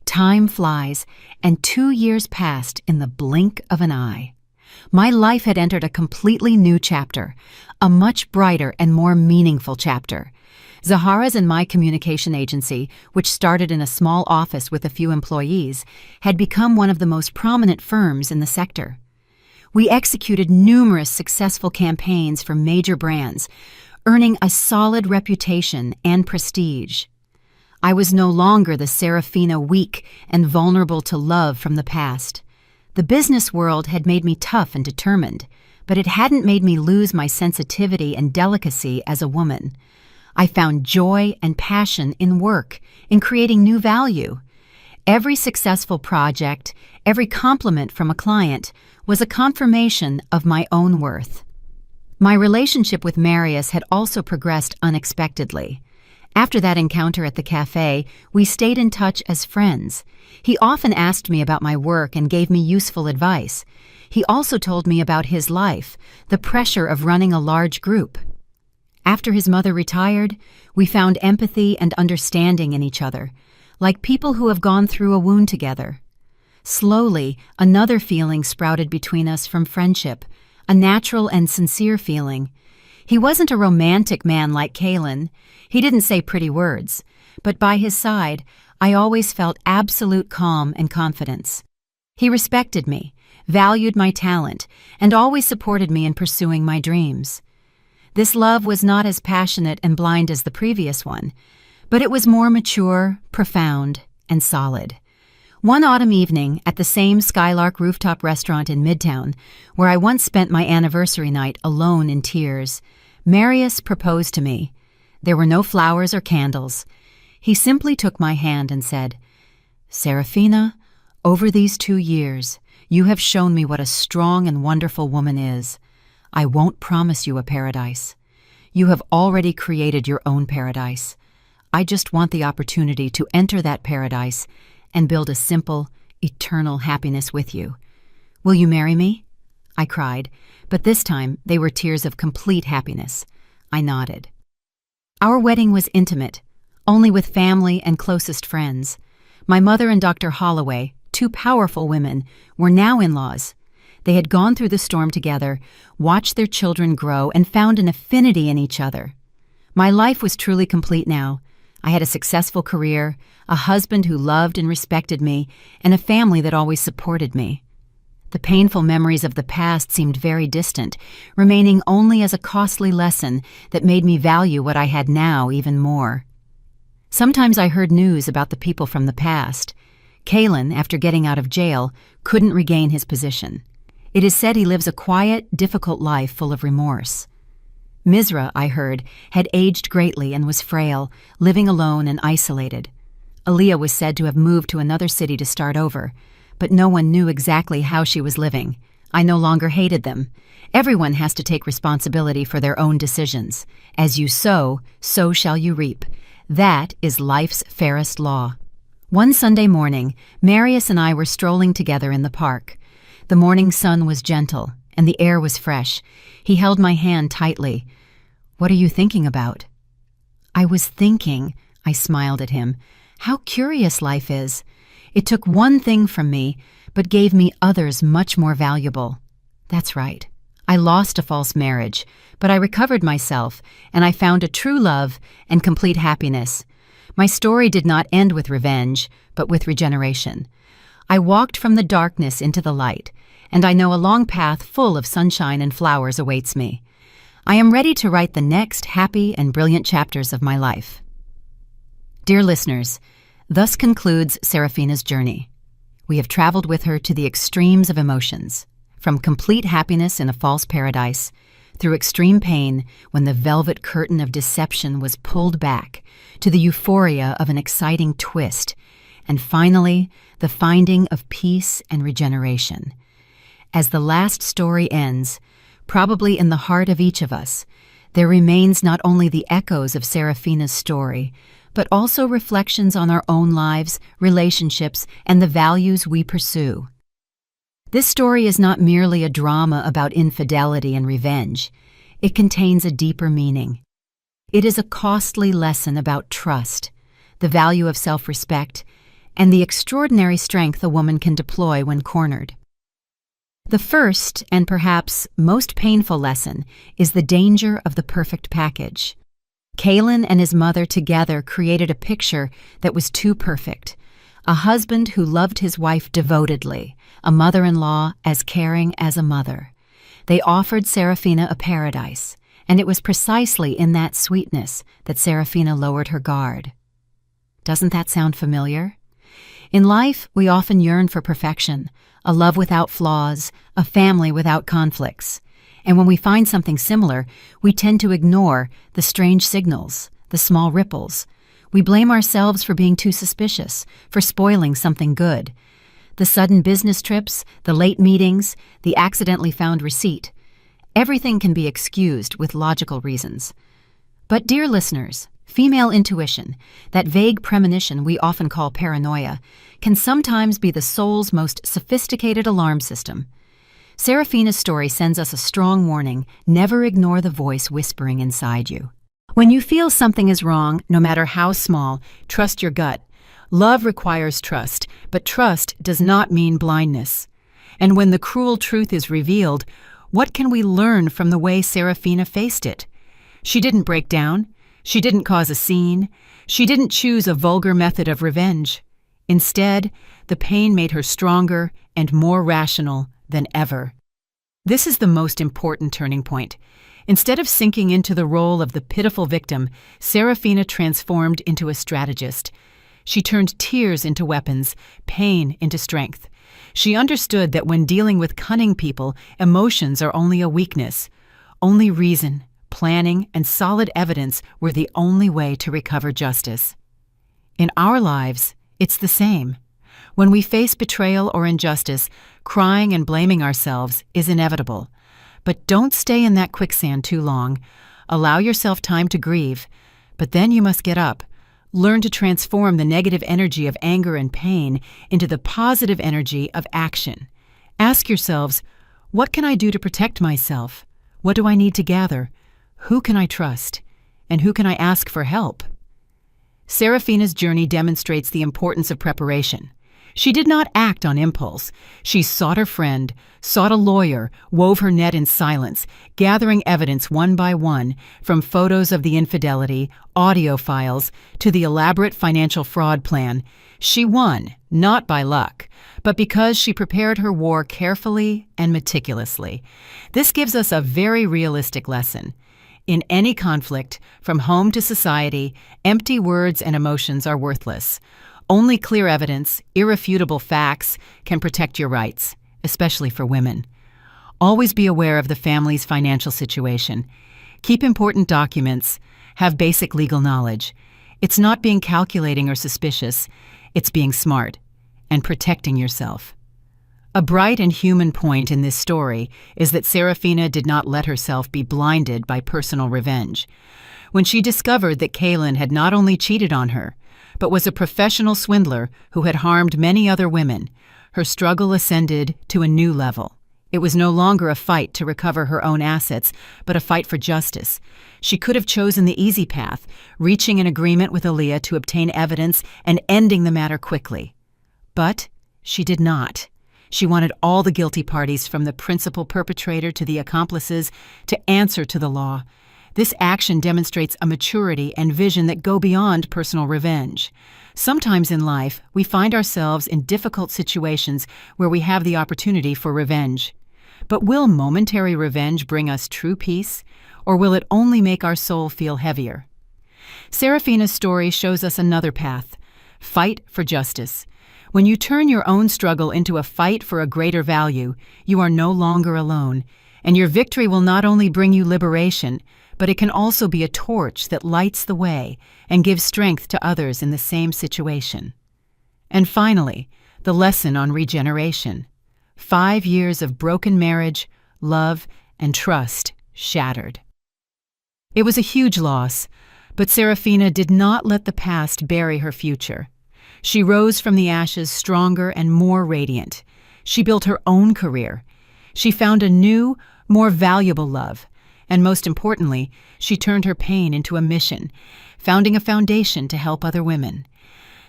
Time flies, and 2 years passed in the blink of an eye. My life had entered a completely new chapter, a much brighter and more meaningful chapter. Zahara's and my communication agency, which started in a small office with a few employees, had become one of the most prominent firms in the sector. We executed numerous successful campaigns for major brands, earning a solid reputation and prestige. I was no longer the Serafina weak and vulnerable to love from the past. The business world had made me tough and determined, but it hadn't made me lose my sensitivity and delicacy as a woman. I found joy and passion in work, in creating new value. Every successful project, every compliment from a client was a confirmation of my own worth. My relationship with Marius had also progressed unexpectedly. After that encounter at the cafe, we stayed in touch as friends. He often asked me about my work and gave me useful advice. He also told me about his life, the pressure of running a large group. After his mother retired, we found empathy and understanding in each other, like people who have gone through a wound together. Slowly, another feeling sprouted between us from friendship, a natural and sincere feeling. He wasn't a romantic man like Kaylin. He didn't say pretty words, but by his side, I always felt absolute calm and confidence. He respected me, valued my talent, and always supported me in pursuing my dreams. This love was not as passionate and blind as the previous one, but it was more mature, profound, and solid. One autumn evening, at the same Skylark rooftop restaurant in Midtown, where I once spent my anniversary night alone in tears, Marius proposed to me. There were no flowers or candles. He simply took my hand and said, "Serafina, over these 2 years, you have shown me what a strong and wonderful woman is. I won't promise you a paradise. You have already created your own paradise. I just want the opportunity to enter that paradise and build a simple, eternal happiness with you. Will you marry me?" I cried, but this time they were tears of complete happiness. I nodded. Our wedding was intimate, only with family and closest friends. My mother and Dr. Holloway, 2 powerful women, were now in-laws. They had gone through the storm together, watched their children grow, and found an affinity in each other. My life was truly complete now. I had a successful career, a husband who loved and respected me, and a family that always supported me. The painful memories of the past seemed very distant, remaining only as a costly lesson that made me value what I had now even more. Sometimes I heard news about the people from the past. Kalen, after getting out of jail, couldn't regain his position. It is said he lives a quiet, difficult life full of remorse. Misra, I heard, had aged greatly and was frail, living alone and isolated. Aaliyah was said to have moved to another city to start over, but no one knew exactly how she was living. I no longer hated them. Everyone has to take responsibility for their own decisions. As you sow, so shall you reap. That is life's fairest law. One Sunday morning, Marius and I were strolling together in the park. The morning sun was gentle, and the air was fresh. He held my hand tightly. "What are you thinking about?" "I was thinking," I smiled at him, "how curious life is. It took one thing from me, but gave me others much more valuable." That's right. I lost a false marriage, but I recovered myself, and I found a true love and complete happiness. My story did not end with revenge, but with regeneration. I walked from the darkness into the light, and I know a long path full of sunshine and flowers awaits me. I am ready to write the next happy and brilliant chapters of my life. Dear listeners, thus concludes Serafina's journey. We have traveled with her to the extremes of emotions, from complete happiness in a false paradise, through extreme pain when the velvet curtain of deception was pulled back, to the euphoria of an exciting twist, and finally, the finding of peace and regeneration. As the last story ends, probably in the heart of each of us, there remains not only the echoes of Serafina's story, but also reflections on our own lives, relationships, and the values we pursue. This story is not merely a drama about infidelity and revenge. It contains a deeper meaning. It is a costly lesson about trust, the value of self-respect, and the extraordinary strength a woman can deploy when cornered. The first, and perhaps most painful lesson, is the danger of the perfect package. Kalen and his mother together created a picture that was too perfect. A husband who loved his wife devotedly, a mother-in-law as caring as a mother. They offered Serafina a paradise, and it was precisely in that sweetness that Serafina lowered her guard. Doesn't that sound familiar? In life, we often yearn for perfection, a love without flaws, a family without conflicts. And when we find something similar, we tend to ignore the strange signals, the small ripples. We blame ourselves for being too suspicious, for spoiling something good. The sudden business trips, the late meetings, the accidentally found receipt. Everything can be excused with logical reasons. But dear listeners, female intuition, that vague premonition we often call paranoia, can sometimes be the soul's most sophisticated alarm system. Serafina's story sends us a strong warning: never ignore the voice whispering inside you. When you feel something is wrong, no matter how small, trust your gut. Love requires trust, but trust does not mean blindness. And when the cruel truth is revealed, what can we learn from the way Serafina faced it? She didn't break down. She didn't cause a scene. She didn't choose a vulgar method of revenge. Instead, the pain made her stronger and more rational than ever. This is the most important turning point. Instead of sinking into the role of the pitiful victim, Serafina transformed into a strategist. She turned tears into weapons, pain into strength. She understood that when dealing with cunning people, emotions are only a weakness. Only reason, planning, and solid evidence were the only way to recover justice. In our lives, it's the same. When we face betrayal or injustice, crying and blaming ourselves is inevitable. But don't stay in that quicksand too long. Allow yourself time to grieve, but then you must get up. Learn to transform the negative energy of anger and pain into the positive energy of action. Ask yourselves, what can I do to protect myself? What do I need to gather? Who can I trust? And who can I ask for help? Serafina's journey demonstrates the importance of preparation. She did not act on impulse. She sought her friend, sought a lawyer, wove her net in silence, gathering evidence one by one, from photos of the infidelity, audio files, to the elaborate financial fraud plan. She won, not by luck, but because she prepared her war carefully and meticulously. This gives us a very realistic lesson. In any conflict, from home to society, empty words and emotions are worthless. Only clear evidence, irrefutable facts, can protect your rights, especially for women. Always be aware of the family's financial situation. Keep important documents. Have basic legal knowledge. It's not being calculating or suspicious. It's being smart and protecting yourself. A bright and human point in this story is that Serafina did not let herself be blinded by personal revenge. When she discovered that Kaylin had not only cheated on her, but was a professional swindler who had harmed many other women, her struggle ascended to a new level. It was no longer a fight to recover her own assets, but a fight for justice. She could have chosen the easy path, reaching an agreement with Aaliyah to obtain evidence and ending the matter quickly. But she did not. She wanted all the guilty parties, from the principal perpetrator to the accomplices, to answer to the law. This action demonstrates a maturity and vision that go beyond personal revenge. Sometimes in life, we find ourselves in difficult situations where we have the opportunity for revenge. But will momentary revenge bring us true peace, or will it only make our soul feel heavier? Serafina's story shows us another path. Fight for justice. When you turn your own struggle into a fight for a greater value, you are no longer alone, and your victory will not only bring you liberation, but it can also be a torch that lights the way and gives strength to others in the same situation. And finally, the lesson on regeneration. 5 years of broken marriage, love, and trust shattered. It was a huge loss, but Serafina did not let the past bury her future. She rose from the ashes stronger and more radiant. She built her own career. She found a new, more valuable love. And most importantly, she turned her pain into a mission, founding a foundation to help other women.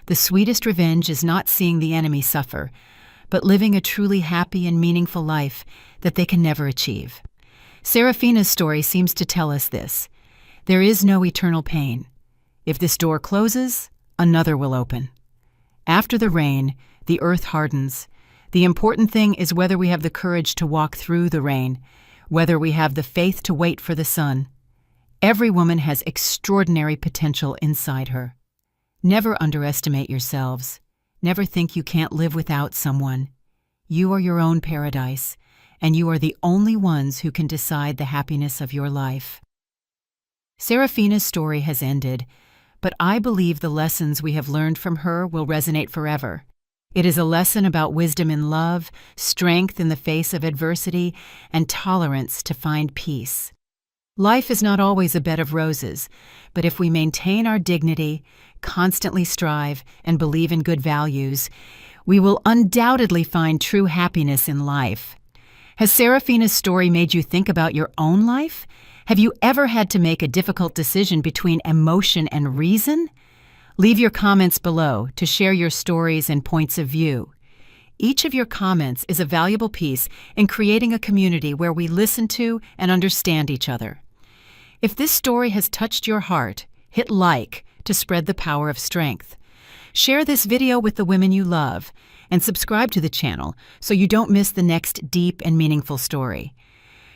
The sweetest revenge is not seeing the enemy suffer, but living a truly happy and meaningful life that they can never achieve. Serafina's story seems to tell us this. There is no eternal pain. If this door closes, another will open. After the rain, the earth hardens. The important thing is whether we have the courage to walk through the rain, whether we have the faith to wait for the sun. Every woman has extraordinary potential inside her. Never underestimate yourselves. Never think you can't live without someone. You are your own paradise, and you are the only ones who can decide the happiness of your life. Serafina's story has ended, but I believe the lessons we have learned from her will resonate forever. It is a lesson about wisdom in love, strength in the face of adversity, and tolerance to find peace. Life is not always a bed of roses, but if we maintain our dignity, constantly strive, and believe in good values, we will undoubtedly find true happiness in life. Has Serafina's story made you think about your own life? Have you ever had to make a difficult decision between emotion and reason? Leave your comments below to share your stories and points of view. Each of your comments is a valuable piece in creating a community where we listen to and understand each other. If this story has touched your heart, hit like to spread the power of strength. Share this video with the women you love, and subscribe to the channel so you don't miss the next deep and meaningful story.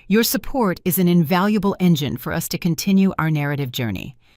Your support is an invaluable engine for us to continue our narrative journey.